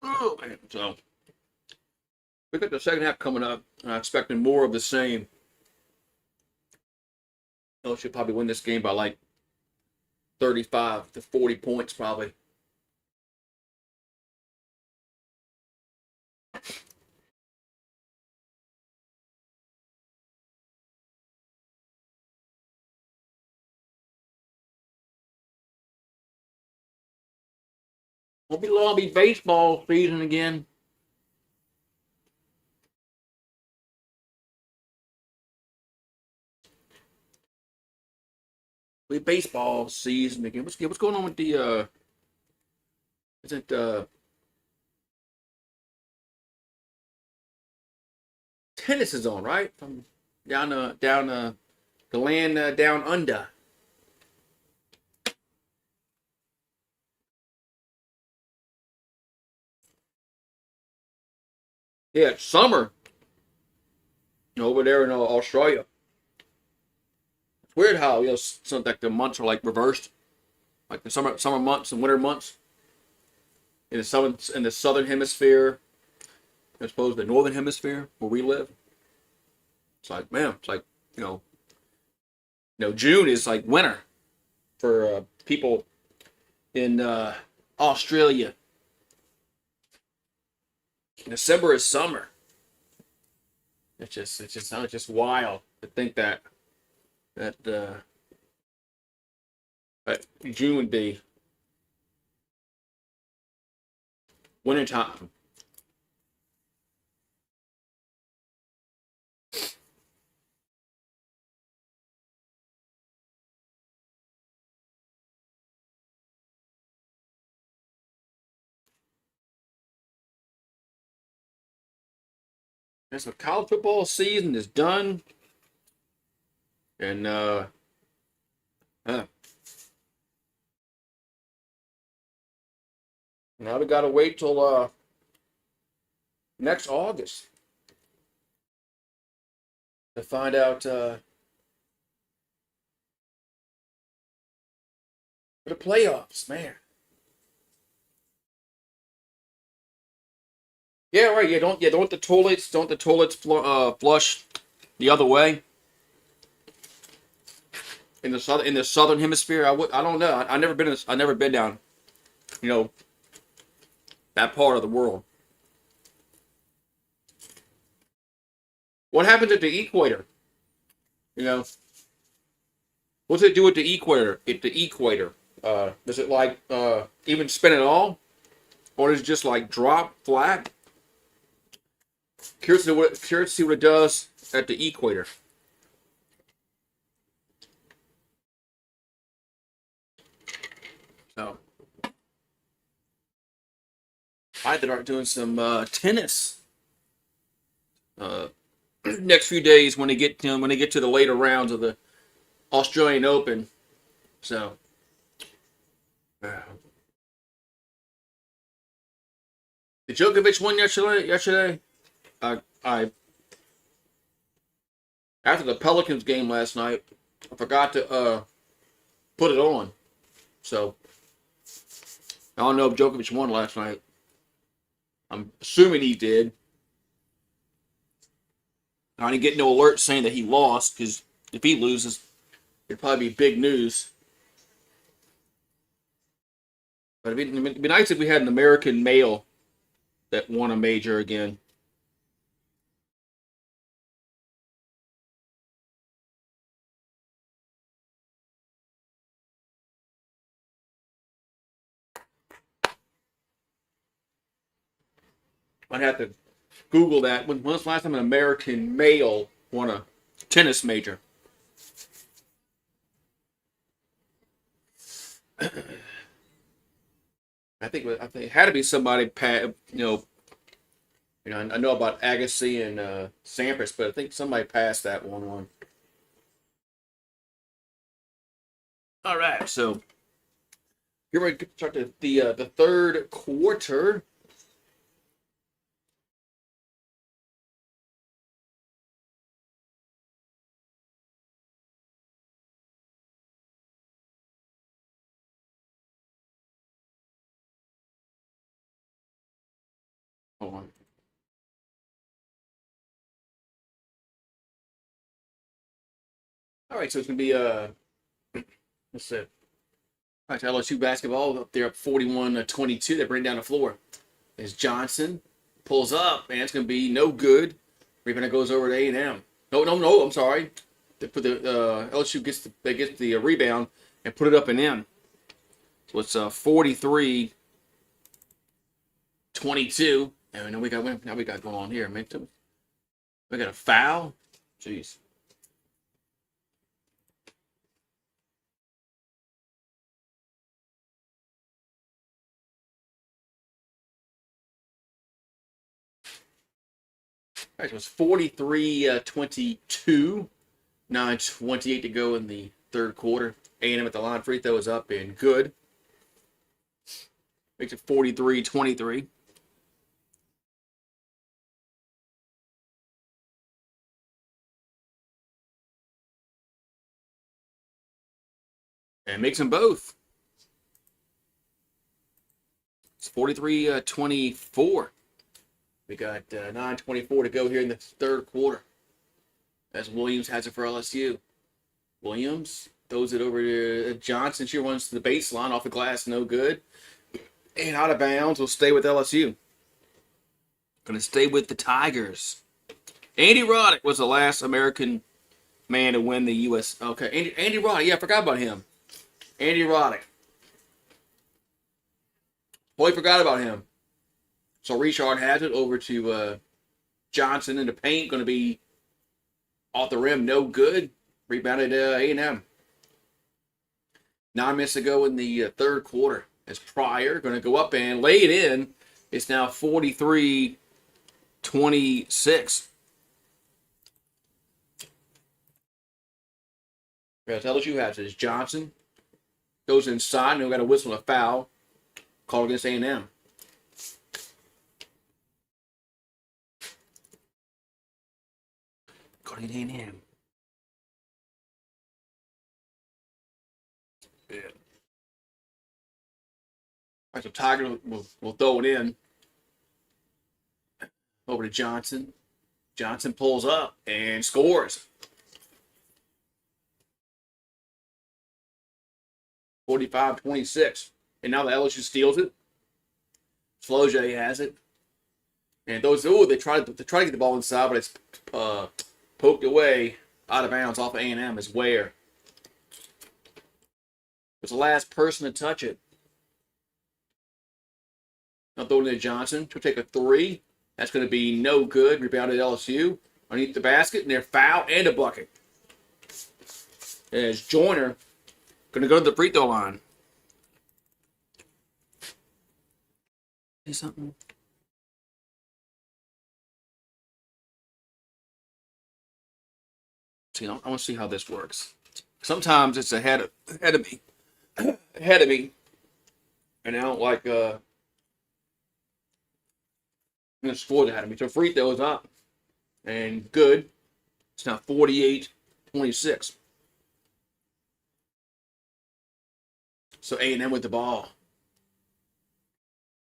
oh man, so we got the second half coming up, and I'm expecting more of the same. LSU probably win this game by like 35 to 40 points, probably. Won't be long. Be baseball season again. Be baseball season again. What's going on with the is it tennis is on, right? From down the land down under. Yeah, it's summer over there in Australia. It's weird how some like the months are like reversed, like the summer months and winter months in the southern hemisphere as opposed to the northern hemisphere where we live. It's like man, it's like you know June is like winter for people in Australia. December is summer. It's just wild to think that June would be wintertime. And so college football season is done, and huh, now we gotta wait till next August to find out for the playoffs, man. Yeah, right. Don't the toilets flush the other way in the southern hemisphere. I don't know. I never been down you know that part of the world. What happens at the equator? You know, what's it do at the equator? At the equator, does it like even spin at all, or does it just like drop flat? Curious to see what it does at the equator. So I have to start doing some tennis uh, next few days when they get to the later rounds of the Australian Open. So uh, did Djokovic win yesterday? I after the Pelicans game last night, I forgot to put it on. So I don't know if Djokovic won last night. I'm assuming he did. I didn't get no alert saying that he lost because if he loses, it'd probably be big news. But it'd be nice if we had an American male that won a major again. I'd have to Google that. When was the last time an American male won a tennis major? I think it had to be somebody. I know about Agassi and Sampras, but I think somebody passed that one. All right, so here we start the third quarter. Hold on. All right, so it's gonna be let's see. All right, so LSU basketball up there up 41-22. They bring down the floor. As Johnson pulls up, and it's gonna be no good. Rebound goes over to A&M. No. I'm sorry. They put the LSU gets the rebound and put it up and in. So it's 43-22. And now we got going on here. Man, we got a foul. Jeez. All right, so it's 43-22. 9:28 to go in the third quarter. A&M at the line. Free throw is up and good. Makes it 43-23. And makes them both. It's 43-24. We got 9:24 to go here in the third quarter. As Williams has it for LSU. Williams throws it over to Johnson. She runs to the baseline off the glass. No good. And out of bounds. Will stay with LSU. Going to stay with the Tigers. Andy Roddick was the last American man to win the U.S. Okay, Andy Roddick. Yeah, I forgot about him. Andy Roddick. Boy, forgot about him. So Richard has it over to Johnson in the paint. Going to be off the rim. No good. Rebounded A&M. 9 minutes to go in the third quarter. As Pryor going to go up and lay it in. It's now 43-26. As LSU has it. Johnson goes inside, and we got a whistle and a foul called against A&M. Called against A&M. Yeah. All right, so Tiger will throw it in over to Johnson. Johnson pulls up and scores. 45-26. And now the LSU steals it. Floje has it. And they try to get the ball inside, but it's poked away out of bounds off of A&M is Ware. Was the last person to touch it. Now throwing it to Johnson. He'll take a three. That's going to be no good. Rebounded LSU. Underneath the basket, and they're foul and a bucket. As Joyner going to go to the free throw line. Is something? See, I want to see how this works. Sometimes it's ahead of me, and I don't like the score ahead of me. So free throw is up and good. It's now 48-26. So A&M with the ball.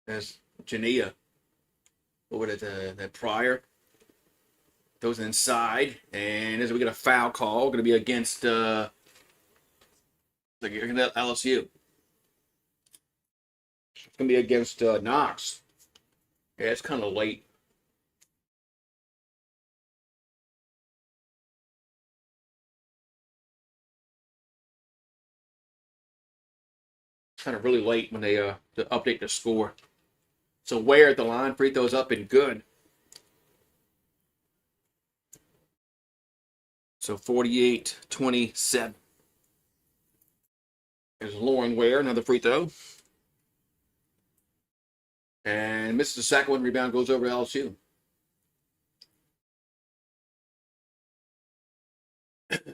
As Jania over to the Pryor. Goes inside, and as we get a foul call, going to be against LSU. It's going to be against Knox. Yeah, it's kind of late. It's kind of really late when they update the score. So Ware at the line, free throws up and good. So 48-27. There's Lauren Ware, another free throw. And misses the second one. Rebound goes over to LSU.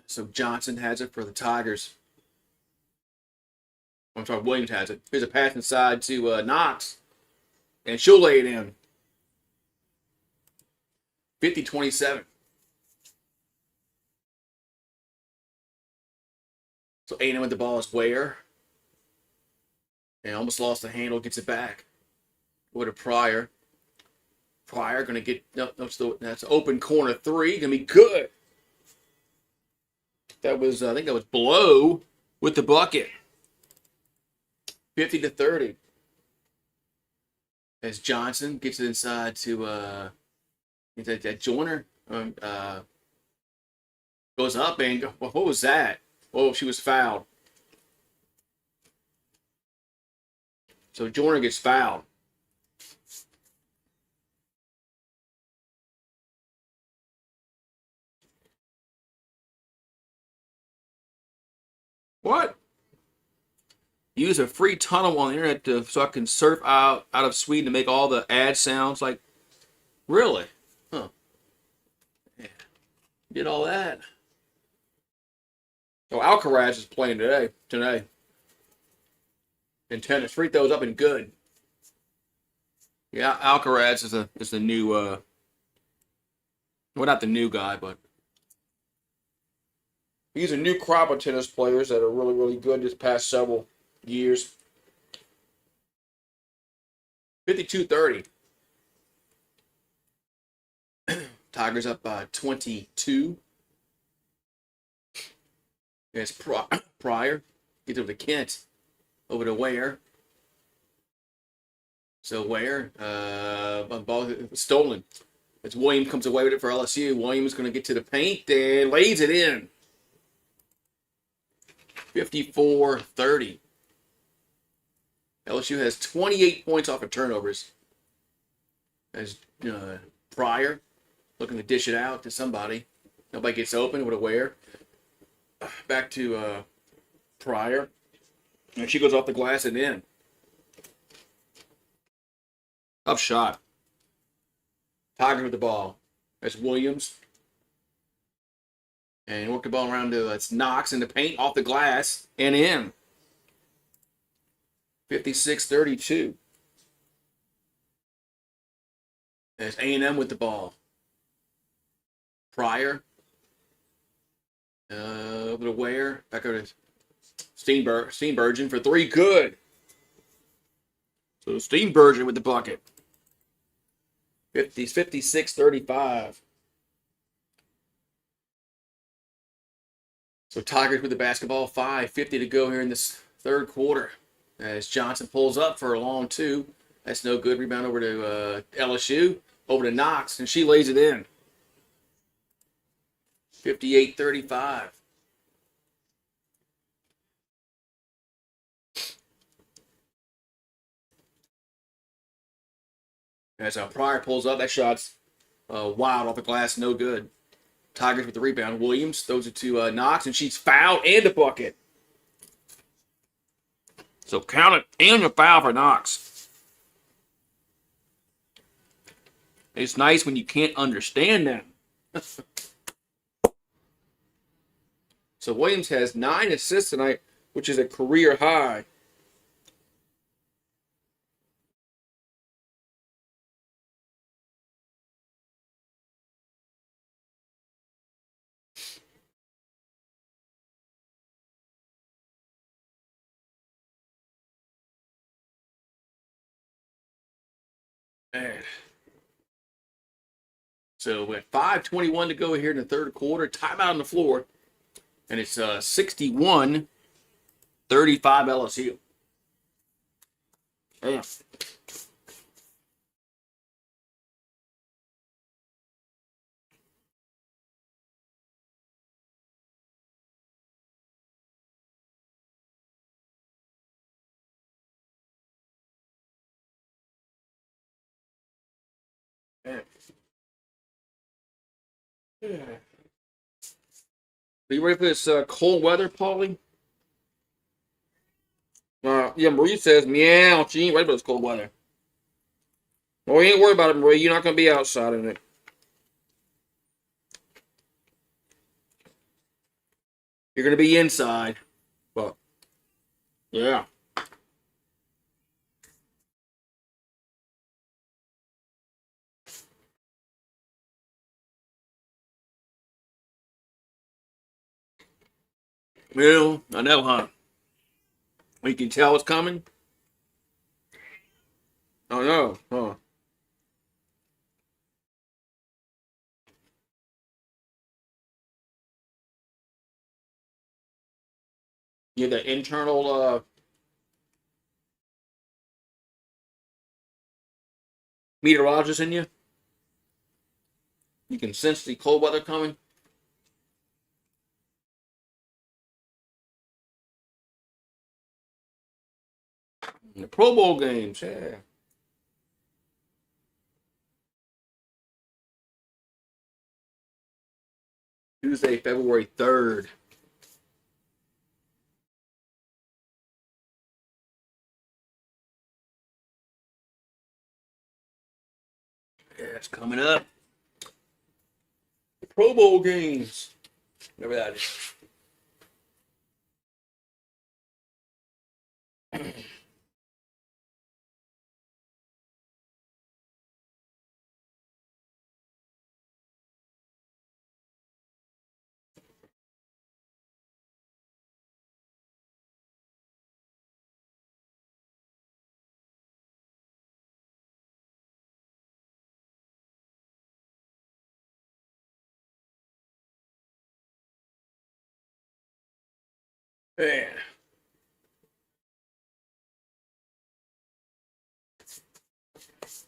So Johnson has it for the Tigers. I'm sorry, Williams has it. Here's a pass inside to Knox. And she'll lay it in. 50-27. So A&M with the ball is Ware. And almost lost the handle, gets it back. Go to Pryor. Pryor going to get, no, that's open corner three. Going to be good. That was, I think that was Blow with the bucket. 50-30. As Johnson gets it inside to that Joyner. Goes up and, what was that? Oh, she was fouled. So Joyner gets fouled. What? Use a free tunnel on the internet so I can surf out of Sweden to make all the ad sounds. Like, really? Huh. Yeah. Did all that. So Alcaraz is playing today. In tennis. Free throws up and good. Yeah, Alcaraz is the new, well, not the new guy, but he's a new crop of tennis players that are really, really good this past several years. 52-30. Tigers up by 22. It's Pryor. Gets over to Kent. Over to Ware. So Ware, ball stolen. As Williams comes away with it for LSU. Williams going to get to the paint and lays it in. 54-30. LSU has 28 points off of turnovers. As Pryor looking to dish it out to somebody. Nobody gets open. Over to Ware. Back to Pryor. And she goes off the glass and in. Tough shot. Tigers with the ball. That's Williams. And work the ball around to it's Knox in the paint, off the glass, and in. 56-32. There's A&M with the ball. Pryor. Over to Ware. Back over to Steenbergen for three. Good. So Steenbergen with the bucket. 56-35. So Tigers with the basketball. 5:50 to go here in this third quarter. As Johnson pulls up for a long two. That's no good. Rebound over to LSU. Over to Knox, and she lays it in. 58-35. As Pryor pulls up, that shot's wild off the glass, no good. Tigers with the rebound. Williams throws it to Knox, and she's fouled and a bucket. So count it and a foul for Knox. It's nice when you can't understand them. So Williams has 9 assists tonight, which is a career high. Man. So we have 5:21 to go here in the third quarter. Timeout on the floor. And it's 61-35 LSU. Damn. Are you ready for this cold weather, Paulie? Yeah, Marie says, meow, she ain't ready for this cold weather. Well, you ain't worried about it, Marie. You're not going to be outside in it. You're going to be inside. But, yeah. Well, I know, huh? You can tell it's coming? I know, huh? You have the internal meteorologist in you? You can sense the cold weather coming? The Pro Bowl games, yeah. Tuesday, February 3rd. Yeah, it's coming up. The Pro Bowl games. Whatever that is. Man.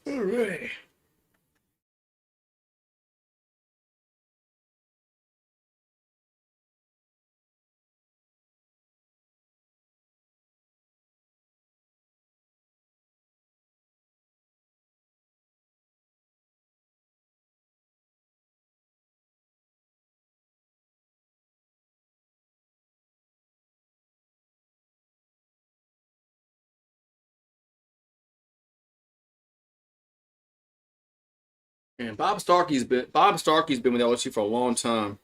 All right. And Bob Starkey's been with LSU for a long time.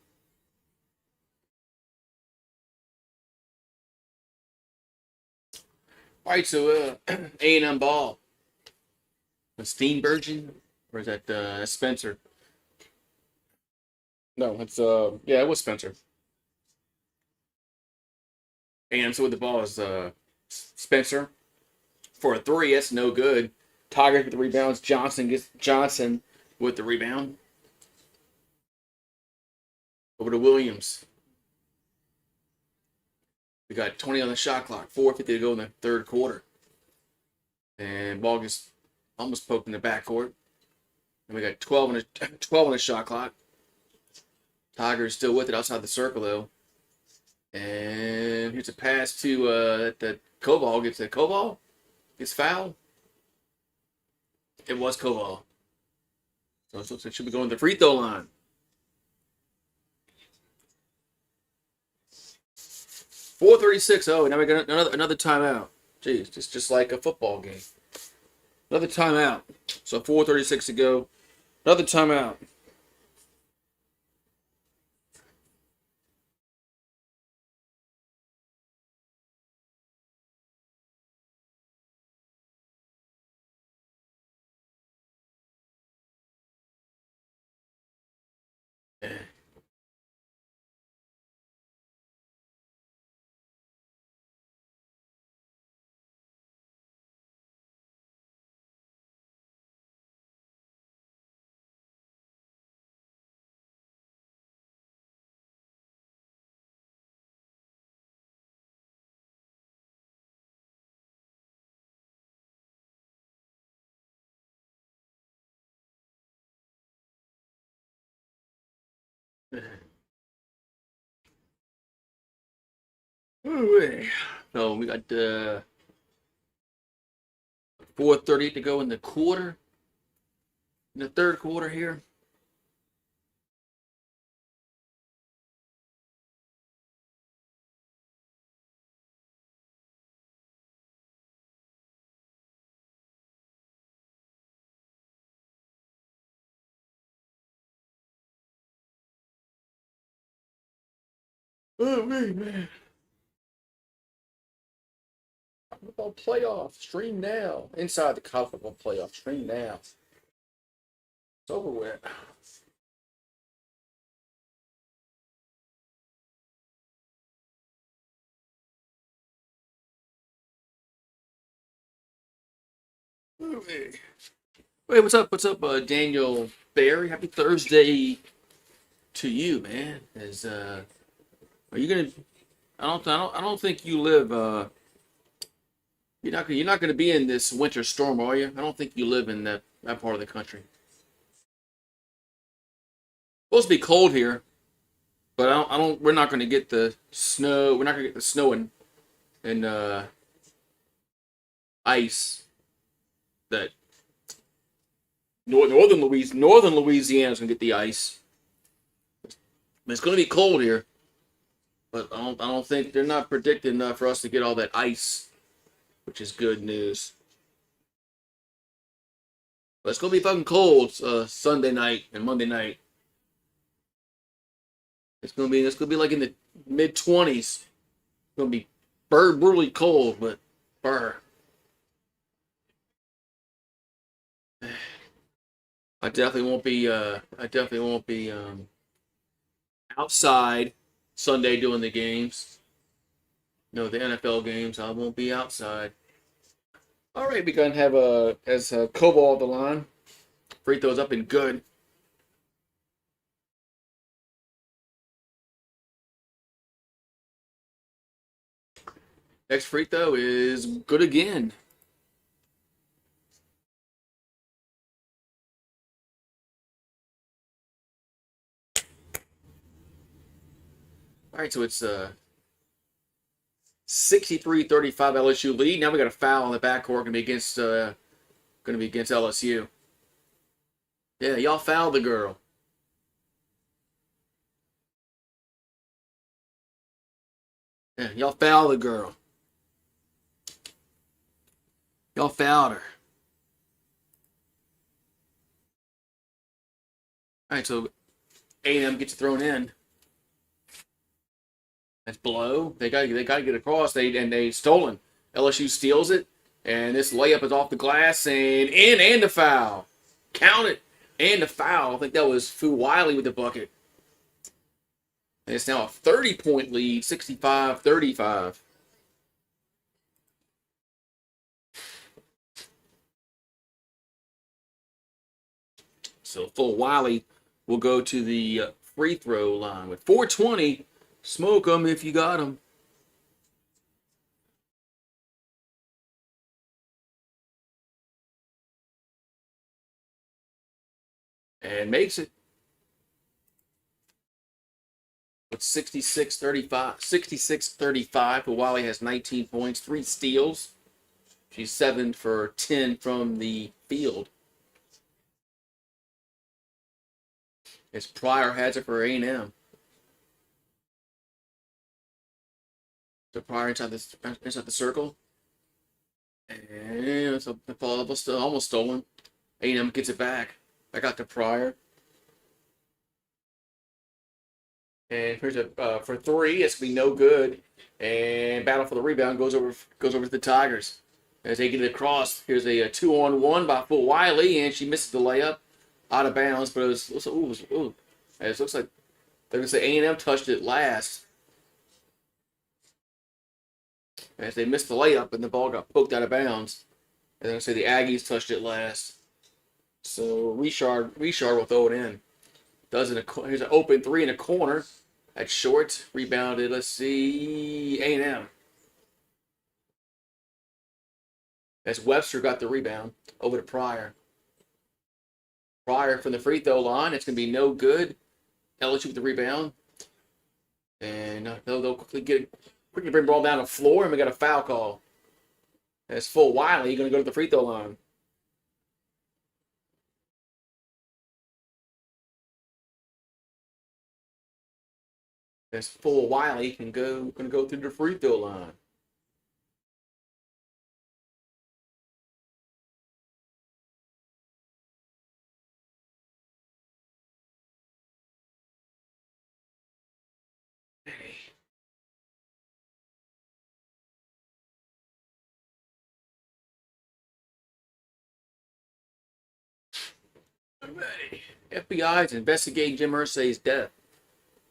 All right, so A&M ball. The Steenbergen, or is that Spencer? No, it's yeah, it was Spencer. And so with the ball is Spencer for a three. That's no good. Tigers with the rebounds. Johnson with the rebound over to Williams. We got 20 on the shot clock. 4:50 to go in the third quarter, and ball gets almost poked in the backcourt. And we got 12 on the shot clock. Tigers still with it outside the circle though. And here's a pass to that Koval gets a Koval gets fouled. It was Koval. So it should be going to the free throw line. 4:36. Oh, now we got another timeout. Jeez, just like a football game. Another timeout. So 4:36 to go. Another timeout. So we got 4:30 to go in the quarter. In the third quarter here. Oh, man. Football playoff. Stream now. Inside the college football playoff. Stream now. It's over with. Okay. Wait, what's up? What's up, Daniel Barry? Happy Thursday to you, man. Are you gonna? I don't think you live. You're not gonna be in this winter storm, are you? I don't think you live in that part of the country. Supposed to be cold here, but I don't. We're not gonna get the snow. We're not gonna get the snow and ice that northern Louisiana's gonna get the ice. It's gonna be cold here, but I don't think they're not predicting for us to get all that ice, which is good news. But it's gonna be fucking cold Sunday night and Monday night. It's gonna be like in the mid 20s. It's gonna be brutally cold, but burr. I definitely won't be outside Sunday doing the games. No, the NFL games. I won't be outside. All right, we gonna have as Cobalt the line. Free throws up and good. Next free throw is good again. All right, so it's 63-35 LSU lead. Now we got a foul on the backcourt gonna be against LSU. Yeah, y'all fouled the girl. Yeah, y'all fouled the girl. Y'all fouled her. All right, so A&M gets thrown in. That's blow. They got to get across. They stolen. LSU steals it, and this layup is off the glass and in and the foul. Count it and the foul. I think that was Fu Wiley with the bucket. And it's now a 30-point lead, 65-35. So Fu Wiley will go to the free throw line with 4:20. Smoke them if you got them. And makes it. With 66-35. 66-35. Wally has 19 points, 3 steals. She's 7 for 10 from the field. As Pryor has it for A&M. So Pryor inside the circle. And it's a follow-up almost stolen. A&M gets it back. Back out to Pryor. And here's for 3. It's gonna be no good. And battle for the rebound goes over to the Tigers as they get it across. Here's a 2-on-1 by Full Wiley, and she misses the layup out of bounds. But it looks like they're gonna say A&M touched it last as they missed the layup and the ball got poked out of bounds. They're gonna say the Aggies touched it last. So Richard will throw it in. Here's an open 3 in a corner. That's short. Rebounded. Let's see. A&M. As Webster got the rebound over to Pryor. Pryor from the free throw line. It's going to be no good. LSU with the rebound. And they'll quickly bring the ball down the floor, and we got a foul call. As Full Wiley going to go to the free throw line. As Full Wiley going to go through the free throw line. FBI is investigating Jim Irsay's death.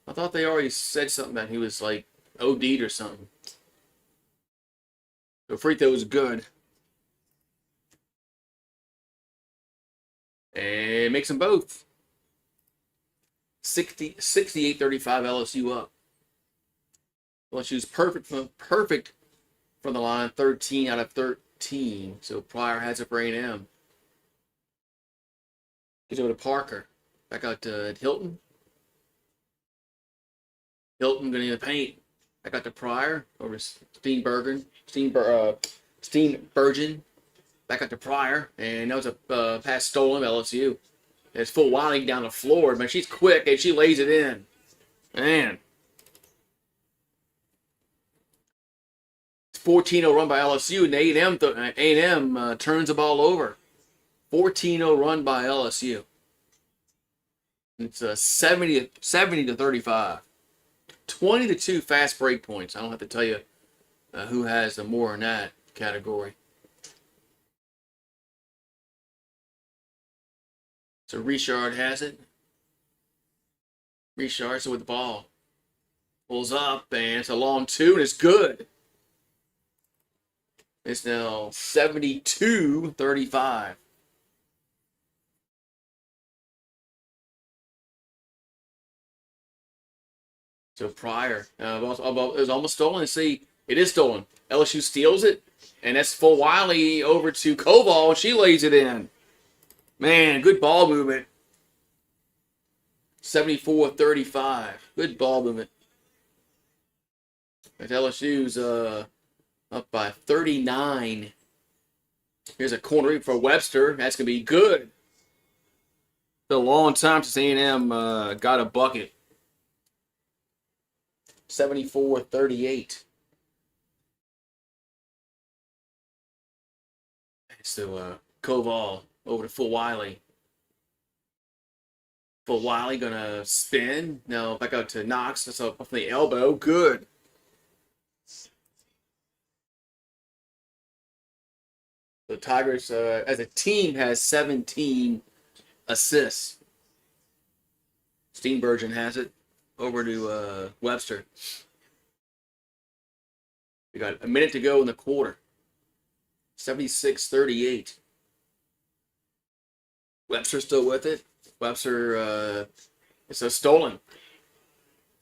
I thought they already said something that he was like OD'd or something. The free throw was good. And makes them both. 68-35 LSU up. LSU's perfect from the line, 13 out of 13. So Pryor has it for A&M. Gives over to Parker. Back out to Hilton. Hilton going to the paint. Back out to Pryor. Over to Steenbergen. Steenbergen. Back out to Pryor. And that was a pass stolen by LSU. It's full winding down the floor. Man, she's quick and she lays it in. Man. 14-0 run by LSU, and A&M turns the ball over. 14-0 run by LSU. It's 70 to 35. 20-2 fast break points. I don't have to tell you who has the more in that category. So Richard has it. Richard's with the ball. Pulls up, and it's a long two, and it's good. It's now 72-35. So Pryor, it was almost stolen. See, it is stolen. LSU steals it, and that's full Wiley over to Koval, and she lays it in. Man, good ball movement. 74-35. Good ball movement. But LSU's up by 39. Here's a corner read for Webster. That's going to be good. It's a long time since A&M got a bucket. 74-38. So Koval over to Full Wiley. Full Wiley going to spin. Now back out to Knox. That's up off the elbow. Good. The Tigers, as a team, has 17 assists. Steenbergen has it over to Webster. We got a minute to go in the quarter. 76-38. Webster still with it. Webster, it's a stolen.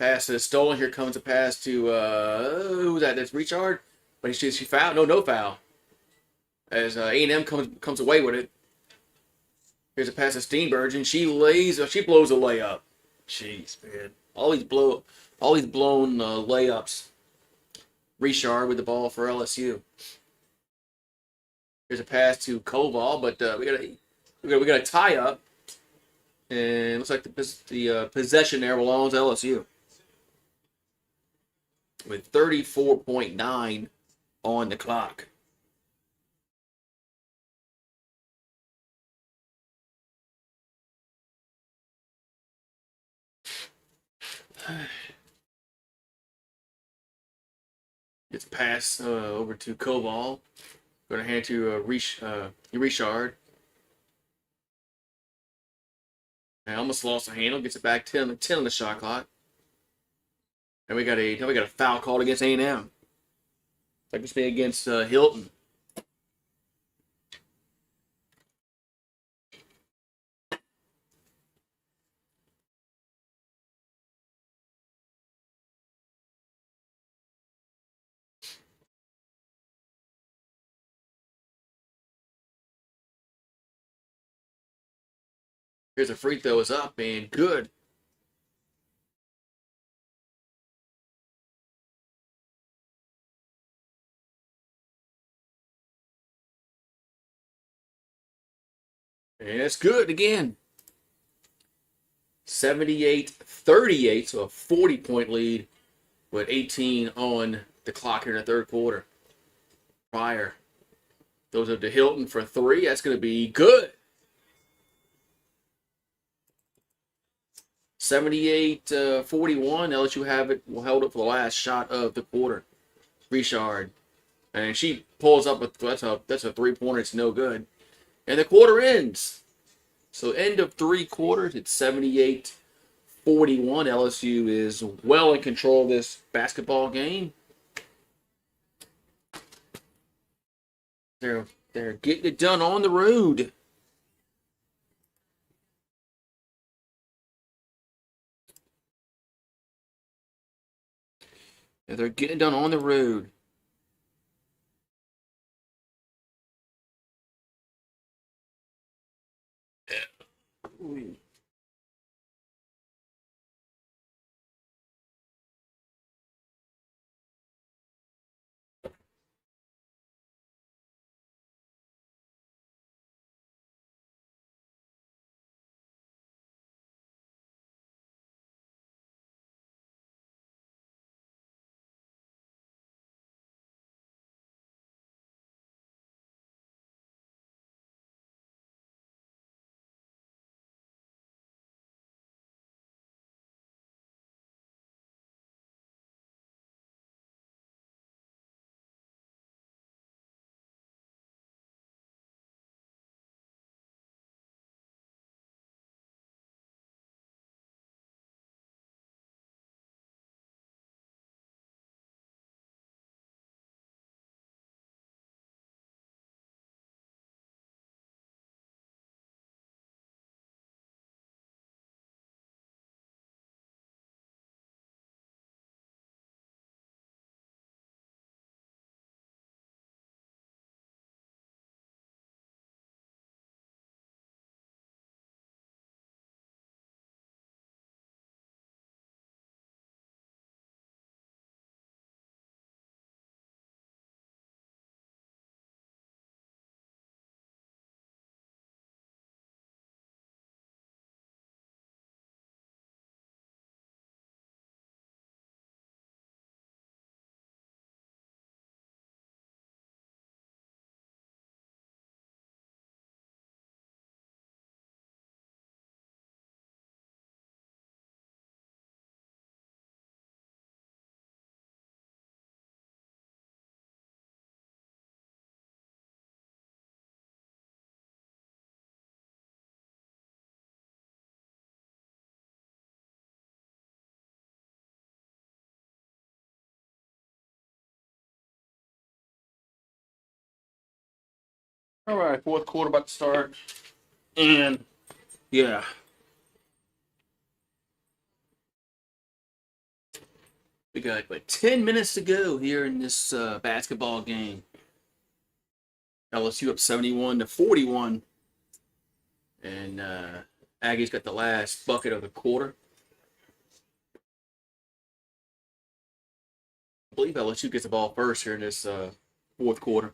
Pass is stolen. Here comes a pass to, who's that? That's Richard. But she fouled. No foul. As A&M comes away with it. Here's a pass to Steenbergen. She blows a layup. Jeez, man. All these blown layups. Richard with the ball for LSU. Here's a pass to Koval, but we got a tie up, and it looks like the possession there belongs to LSU with 34.9 on the clock. It's pass over to Koval. Going to hand to Richard. I almost lost the handle. Gets it back 10 on the shot clock. And we got a foul called against A&M. Like this be against Hilton. Here's a free throw. Is up and good. And it's good again. 78-38, so a 40-point lead with 18 on the clock here in the third quarter. Pryor throws up to Hilton for three. That's going to be good. 78-41. LSU held it for the last shot of the quarter. Richard. And she pulls up that's a 3-pointer. It's no good. And the quarter ends. So end of three quarters, it's 78-41. LSU is well in control of this basketball game. They're getting it done on the road. They're getting it done on the road. All right, fourth quarter about to start. And yeah, we got like 10 minutes to go here in this basketball game. LSU up 71-41. And Aggies got the last bucket of the quarter. I believe LSU gets the ball first here in this fourth quarter.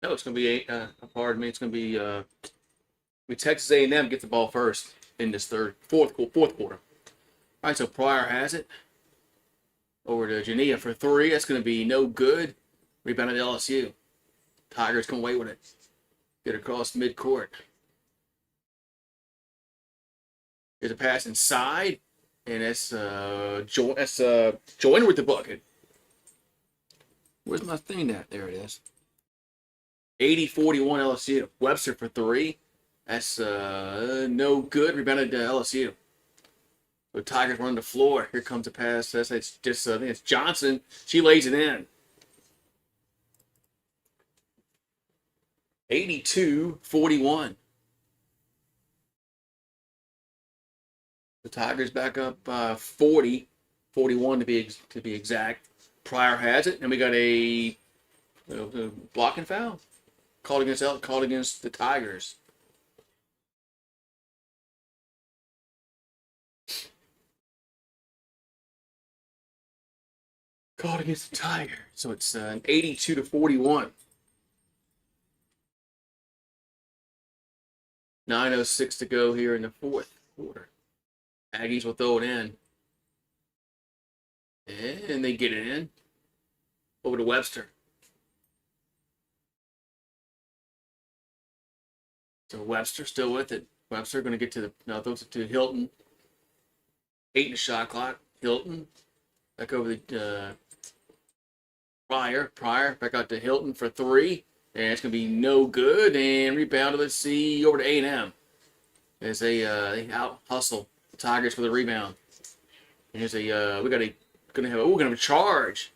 No, it's going to be pardon me. It's going to be Texas A&M gets the ball first in this fourth quarter. All right, so Pryor has it over to Jania for three. That's going to be no good. Rebounded LSU. Tigers come away with it. Get across midcourt. Here's a pass inside, and that's Joyner with the bucket. Where's my thing at? There it is. 80-41 LSU. Webster for three. That's no good. Rebounded to LSU. The Tigers run the floor. Here comes a pass. It's just I think it's Johnson. She lays it in. 82-41. The Tigers back up 40-41 to be exact. Pryor has it, and we got a block and foul called against the Tigers. Called against the Tigers. So it's an 82-41. 9:06 to go here in the fourth quarter. Aggies will throw it in. And they get it in. Over to Webster. So Webster still with it. Webster going to get to the now throws it to Hilton. 8 in the shot clock. Hilton back over the Pryor back out to Hilton for 3. And it's going to be no good. And rebounded, let's see, over to A&M. As they out hustle the Tigers for the rebound. And here's we're gonna have a charge.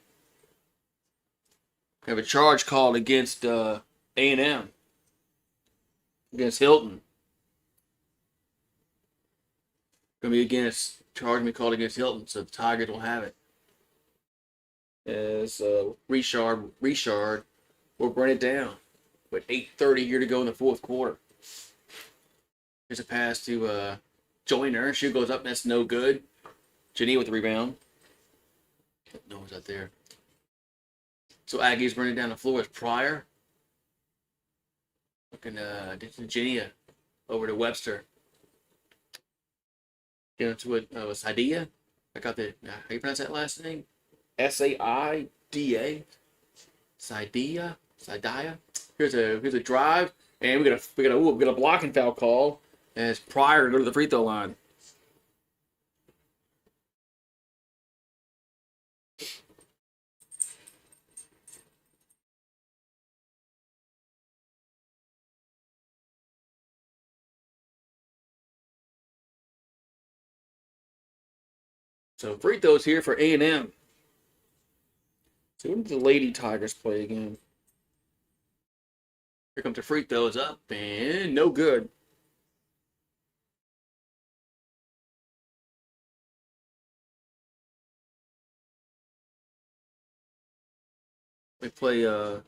We have a charge called against A&M against Hilton. Gonna be called against Hilton, so the Tigers will have it. As Richard will bring it down with 8:30 here to go in the fourth quarter. Here's a pass to Joyner. She goes up, that's no good. Jania with the rebound. No one's out there. So Aggies bring it down the floor. It's Pryor. Looking Jania over to Webster. Get into it. Saidia. I got the. How you pronounce that last name? Saida. Saidia. Here's a drive, and we got a blocking foul call as Pryor to go to the free throw line. So free throws here for A&M. So when did the Lady Tigers play again? Here comes the free throws up, and no good. They play they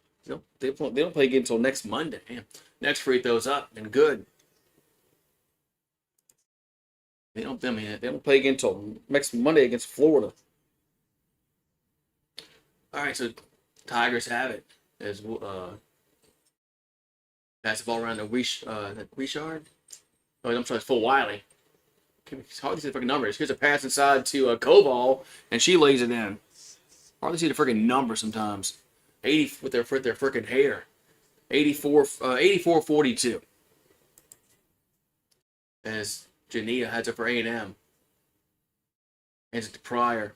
don't play again until next Monday. Man. Next free throws up and good. They don't play again until next Monday against Florida. All right, so Tigers have it as pass the ball around to Richard. Oh, I'm sorry, it's Full Wiley. It's hard to see the freaking numbers. Here's a pass inside to Koval, and she lays it in. Hardly see the freaking number sometimes. 80 with their freaking hair. 84-42. As Jania has it for A&M. Hands it to Pryor.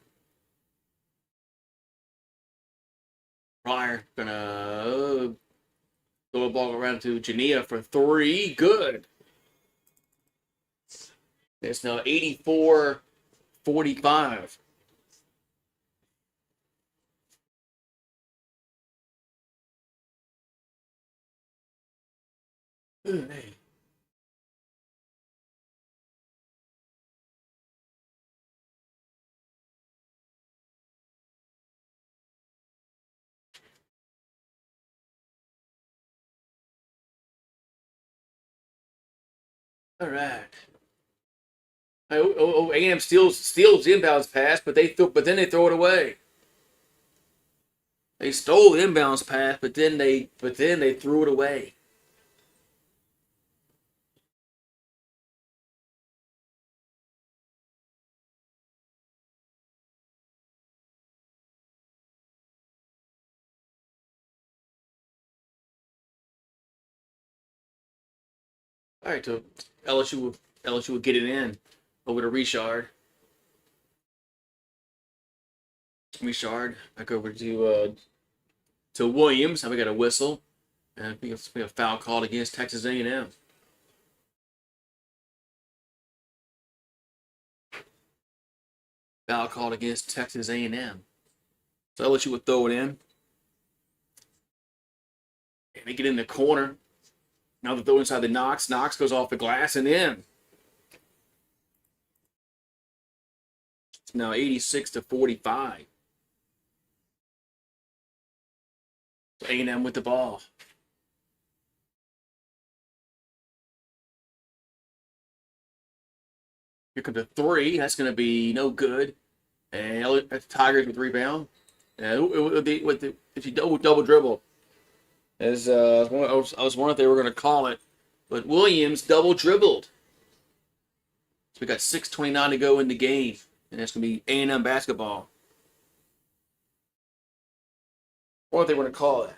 Pryor gonna throw a ball around to Jania for 3. Good. It's now 84-45. Hey. All right. A&M steals the inbounds pass, but then they throw it away. They stole the inbounds pass, but then they threw it away. All right, so LSU will get it in over to Richard. Richard back over to Williams. Now we got a whistle, and we have a foul called against Texas A&M. Foul called against Texas A&M. So LSU will throw it in, and they get in the corner. Now they throw inside the Knox. Knox goes off the glass and in. It's now 86-45. So A&M with the ball. Here comes a 3. That's going to be no good. And Tigers with rebound. And if you double dribble, as I was wondering if they were going to call it, but Williams double dribbled. So we got 6:29 to go in the game, and that's going to be A&M basketball. Or if they were going to call it.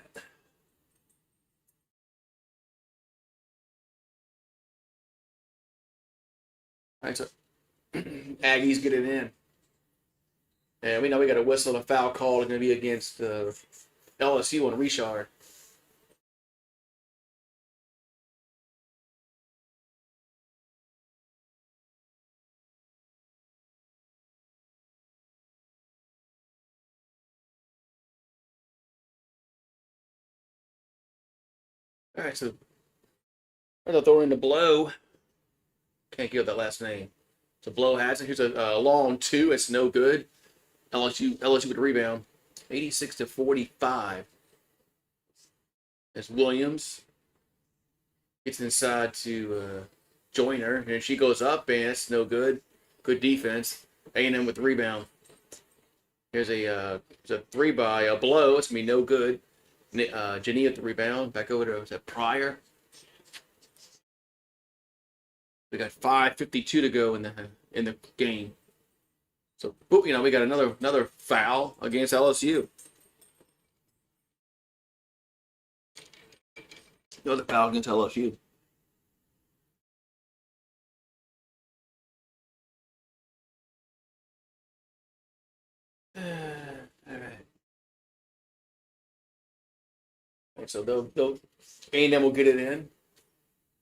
All right, so Aggies get it in. And we know we got a whistle, a foul call. It's going to be against LSU on Richard. All right, so they'll throw in the blow. Can't give that last name. So blow has it. Here's a long two. It's no good. LSU with the rebound. 86-45. As Williams gets inside to Joyner, and she goes up, and it's no good. Good defense. A&M with the rebound. Here's a three by a blow. It's gonna be no good. Jania with the rebound. Back over to Pryor. We got 5:52 to go in the game. So we got another foul against LSU. Another foul against LSU. All right. So they'll A&M will get it in.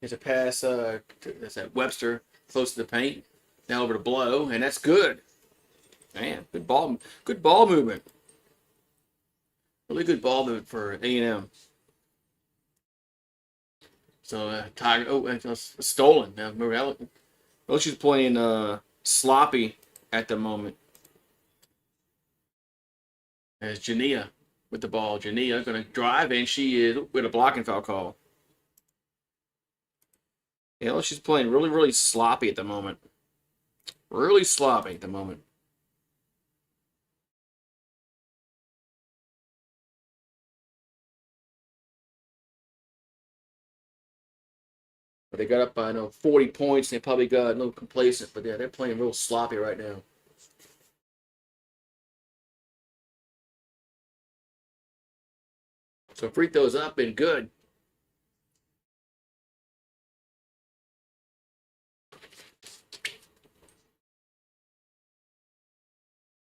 There's a pass. That's that Webster close to the paint. Now over to Blow, and that's good. Man, good ball movement. Really good ball movement for A&M. So Tiger. Oh, and it's stolen. Now remember, LSU's playing sloppy at the moment. As Jania with the ball. Jania going to drive, and she is with a blocking foul call. She's playing really, really sloppy at the moment. Really sloppy at the moment. But they got up by 40 points. They probably got a little complacent, but yeah, they're playing real sloppy right now. So free throws up and good.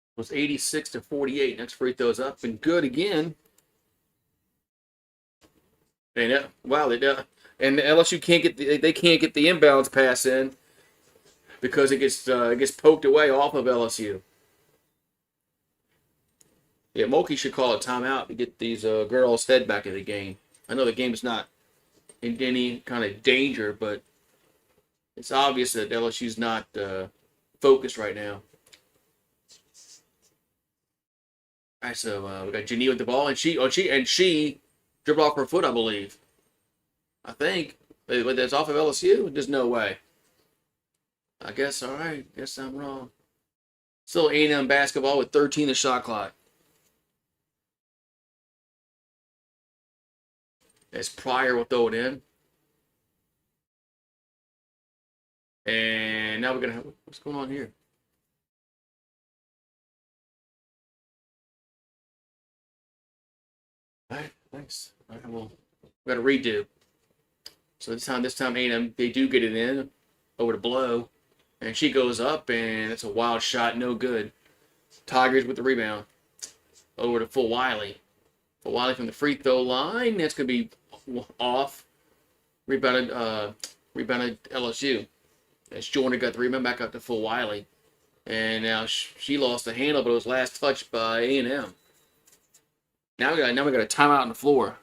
It was 86-48. Next free throws up and good again. And wow, and LSU can't get they can't get the inbounds pass in because it gets poked away off of LSU. Yeah, Mulkey should call a timeout to get these girls' head back in the game. I know the game is not in any kind of danger, but it's obvious that LSU's not focused right now. All right, so we got Janine with the ball, and she dribbled off her foot, I believe. I think, but that's off of LSU. There's no way. I guess all right. Guess I'm wrong. Still A&M basketball with 13 to shot clock. As Pryor will throw it in, and now we're gonna have what's going on here. All right, thanks. All right, well, we got to redo. So this time A&M they do get it in over to Blow, and she goes up, and it's a wild shot, no good. Tigers with the rebound over to Full Wiley. Full Wiley from the free throw line. That's gonna be off. Rebounded LSU. As Jordan got the rebound back up to Full Wiley, and now she lost the handle, but it was last touched by A&M. Now we got a timeout on the floor.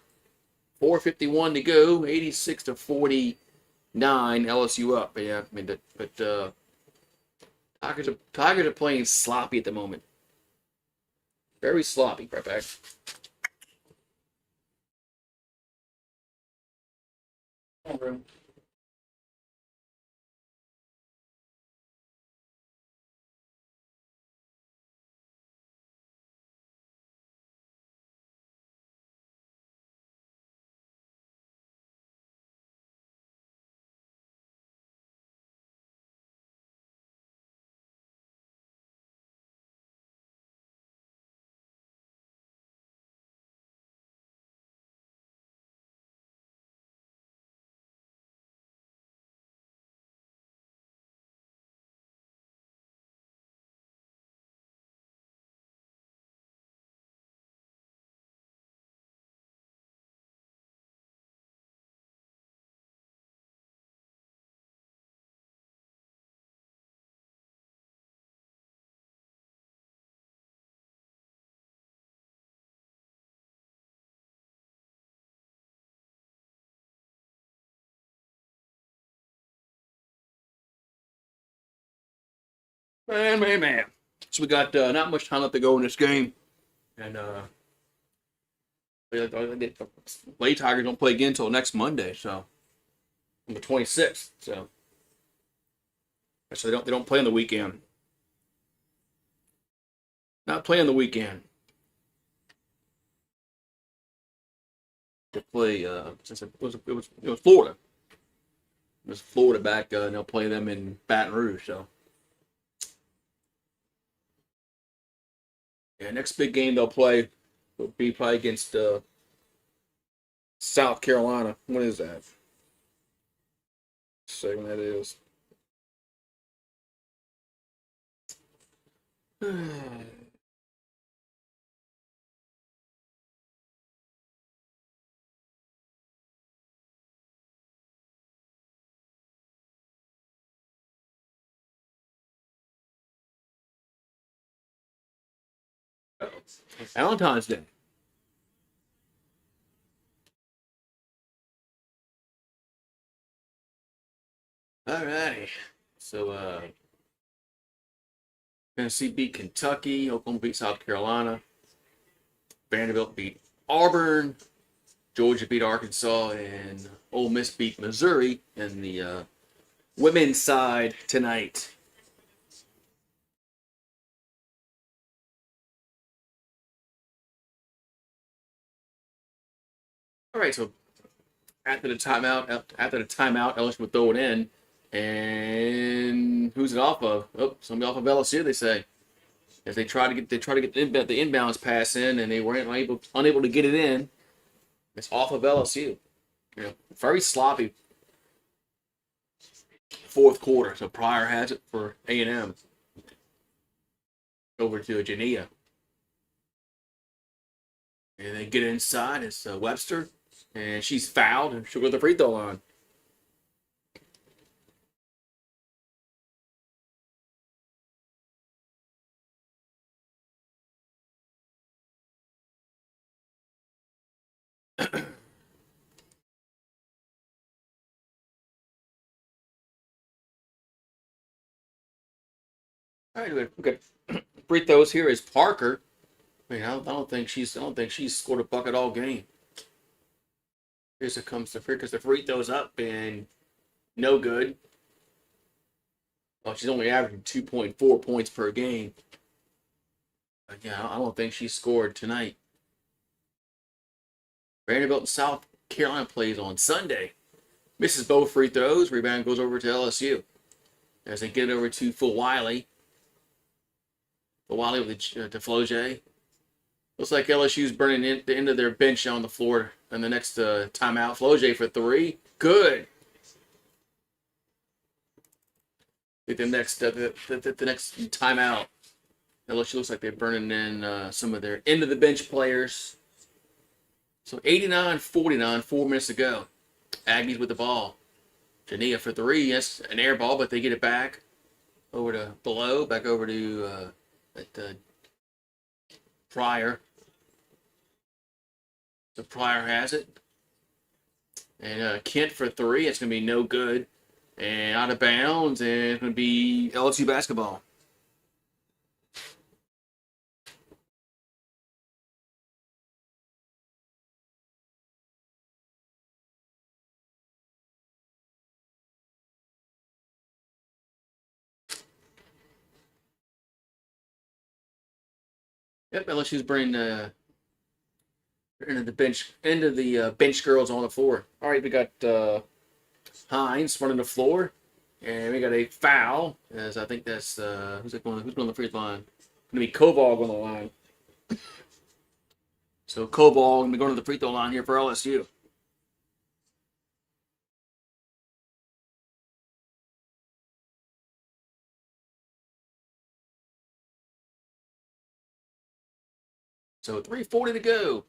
4:51 to go. 86-49. LSU up. Yeah, I mean, but Tigers are playing sloppy at the moment. Very sloppy. Right back. Man. So we got not much time left to go in this game, and the late Tigers don't play again until next Monday, so on the 26th. So they don't play on the weekend. Not playing the weekend. They play since it was Florida. It was Florida back, and they'll play them in Baton Rouge. So yeah, next big game they'll play will be probably against South Carolina. When is that? Say when that is. Valentine's Day. All righty. So Tennessee beat Kentucky. Oklahoma beat South Carolina. Vanderbilt beat Auburn. Georgia beat Arkansas, and Ole Miss beat Missouri in the women's side tonight. All right, so after the timeout, LSU would throw it in, and who's it off of? Oh, somebody off of LSU, they say. As they try to get the inbounds pass in, and they were unable to get it in. It's off of LSU. Very sloppy fourth quarter. So Pryor has it for A&M over to Jania. And they get inside. It's Webster. And she's fouled, and she'll go to the free throw line. All right, we got free throws here is Parker. I don't think she's scored a bucket all game. Here's it comes to free because the free throws up and no good. Well, she's only averaging 2.4 points per game. But yeah, I don't think she scored tonight. Vanderbilt and South Carolina plays on Sunday. Misses both free throws. Rebound goes over to LSU. As they get it over to Fulwiley. Fulwiley with to Floje. Looks like LSU's burning the end of their bench on the floor in the next timeout. Floje for three. Good. The next timeout. LSU looks like they're burning in some of their end of the bench players. So 89-49, 4 minutes to go. Aggies with the ball. Jania for three. Yes, an air ball, but they get it back over to below. Back over to Pryor. So Pryor has it. And Kent for three. It's going to be no good. And out of bounds. And it's going to be LSU basketball. Yep, LSU's bringing into the bench girls on the floor. All right, we got Hines running the floor, and we got a foul. As I think that's who's going on the free throw line? Going to be Koval on the line. So Koval going to be going to the free throw line here for LSU. So 3:40 to go.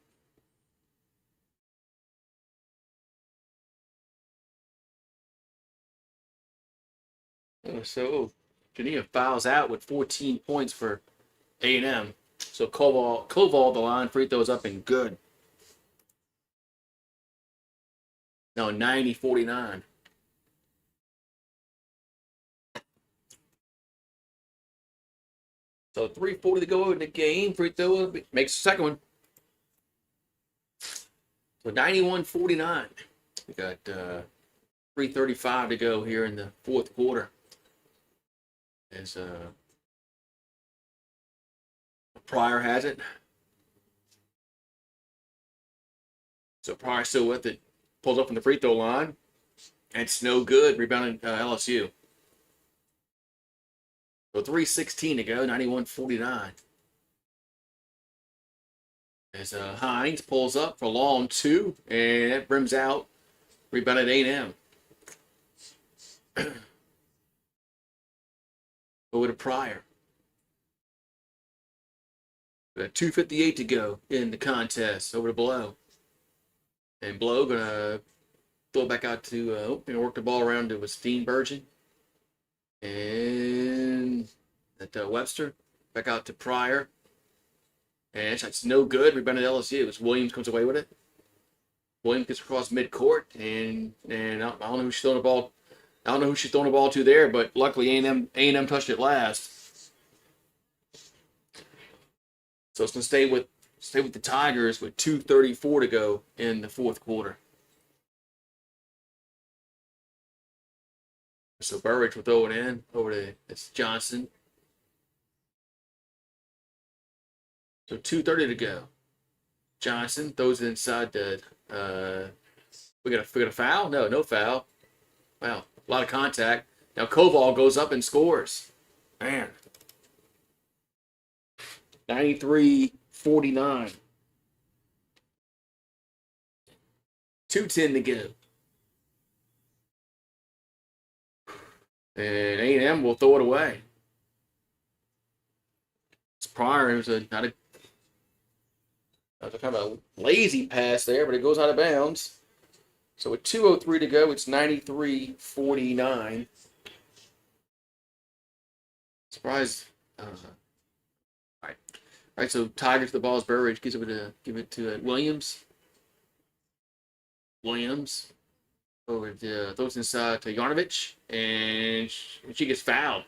So Jania fouls out with 14 points for A&M. So Koval the line, free throws up and good. No, 90-49. So 3:40 to go in the game. Free throw makes the second one. So 91-49. We got 3:35 to go here in the fourth quarter. As Pryor has it. So Pryor still with it. Pulls up from the free throw line. And it's no good. Rebounding LSU. So 3:16 to go. 91-49. As Hines pulls up for long two. And that brims out. Rebounded A&M. Over to Pryor. We got 2:58 to go in the contest. Over to Blow. And Blow going to throw it back out to, work the ball around to Steenbergen. And at Webster. Back out to Pryor. And it's no good. Rebounded LSU. As Williams comes away with it. Williams gets across midcourt. And I don't know who she's throwing the ball. I don't know who she's throwing the ball to there, but luckily A&M touched it last. So it's going to stay with the Tigers with 2:34 to go in the fourth quarter. So Burridge will throw it in over to Johnson. So 2:30 to go. Johnson throws it inside the. We got a foul? No foul. Wow, a lot of contact. Now Koval goes up and scores. Man. 93-49. 2:10 to go. And A&M will throw it away. It's Pryor. It was a kind of a lazy pass there, but it goes out of bounds. So with 2:03 to go, it's 93-49. Surprise. All right. So Tigers, the ball is Burridge. Give it to Williams. Williams over to throws inside to Yarnovich, and she gets fouled.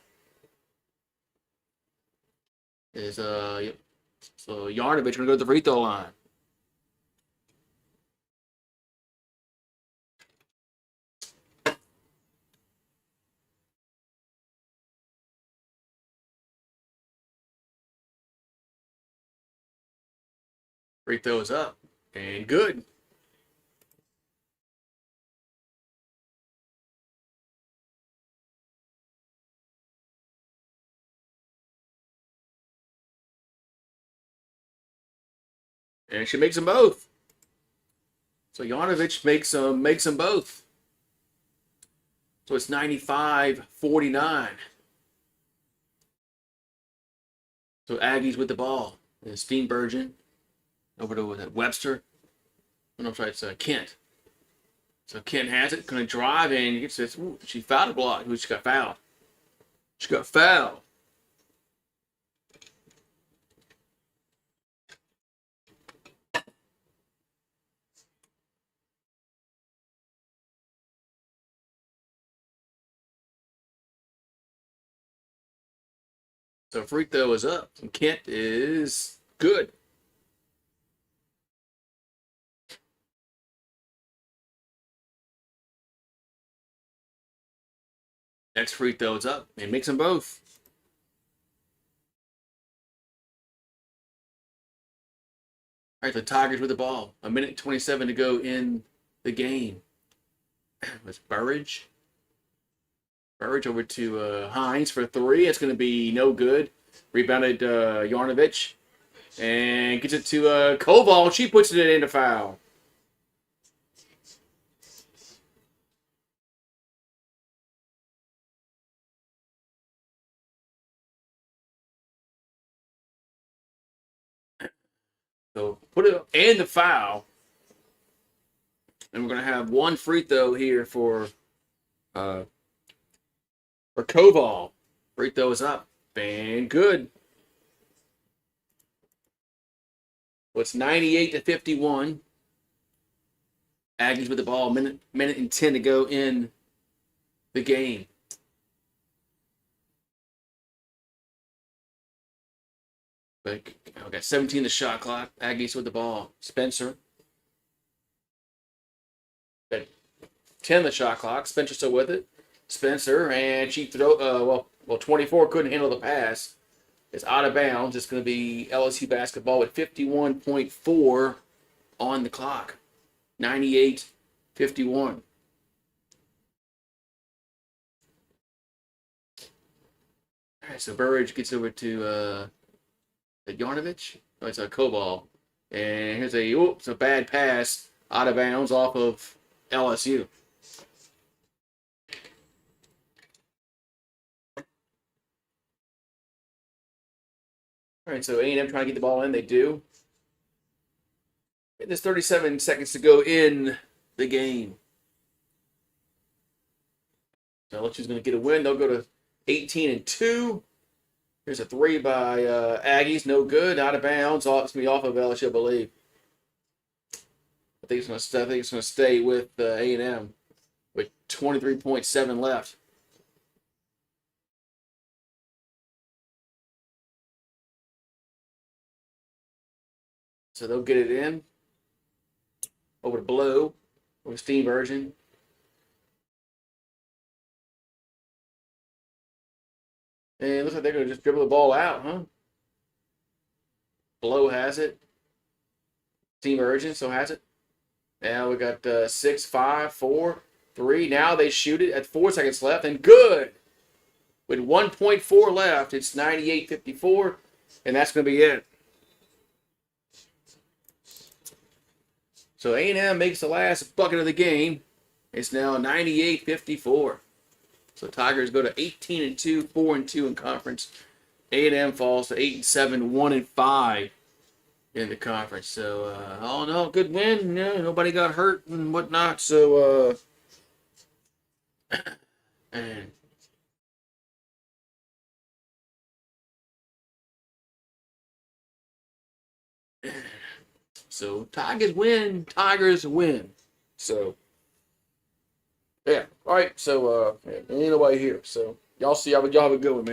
So Yarnovich gonna go to the free throw line. Free throw is up and good. And she makes them both. So Yarnovich makes them both. So it's 95-49. So Aggies with the ball. And Steenbergen over to Webster. Oh, no, I'm sorry, it's Kent. So Kent has it, going to drive, and he says, she fouled a block. She got fouled. She got fouled. So free throw is up, and Kent is good. Next free throw is up, and makes them both. All right, the Tigers with the ball. 1:27 to go in the game. It's Burridge. Burridge over to Hines for three. It's going to be no good. Rebounded Yarnovich. And gets it to Koval. She puts it in a foul. So put it in the foul. And we're going to have one free throw here for Koval. Free throw is up. And good. Well, it's 98-51. Aggies with the ball. Minute and 10 to go in the game. But we got 17 the shot clock. Aggies with the ball. Spencer. Got 10 the shot clock. Spencer still with it. Spencer and she throw. Well, 24 couldn't handle the pass. It's out of bounds. It's going to be LSU basketball with 51.4 on the clock. 98-51. All right, so Burridge gets over to Yarnovich. Oh, it's a Kobal. And here's it's a bad pass out of bounds off of LSU. All right, so A&M trying to get the ball in. They do. There's 37 seconds to go in the game. So LSU's going to get a win. They'll go to 18-2. Here's a three by Aggies. No good. Out of bounds. It's going to be off of LSU, I believe. I think it's going to stay with A&M with 23.7 left. So they'll get it in. Over to Blow. Over Steam version. And it looks like they're going to just dribble the ball out, huh? Blow has it. Team Urgent so has it. Now we got 6, 5, 4, 3. Now they shoot it at 4 seconds left, and good. With 1.4 left, it's 98-54, and that's going to be it. So A&M makes the last bucket of the game. It's now 98-54. So Tigers go to 18-2, 4-2 in conference. A&M falls to 8-7, 1-5 in the conference. So all in all, good win. Nobody got hurt and whatnot. So and so Tigers win. Tigers win. So yeah. All right. So ain't nobody here. So y'all have a good one, man.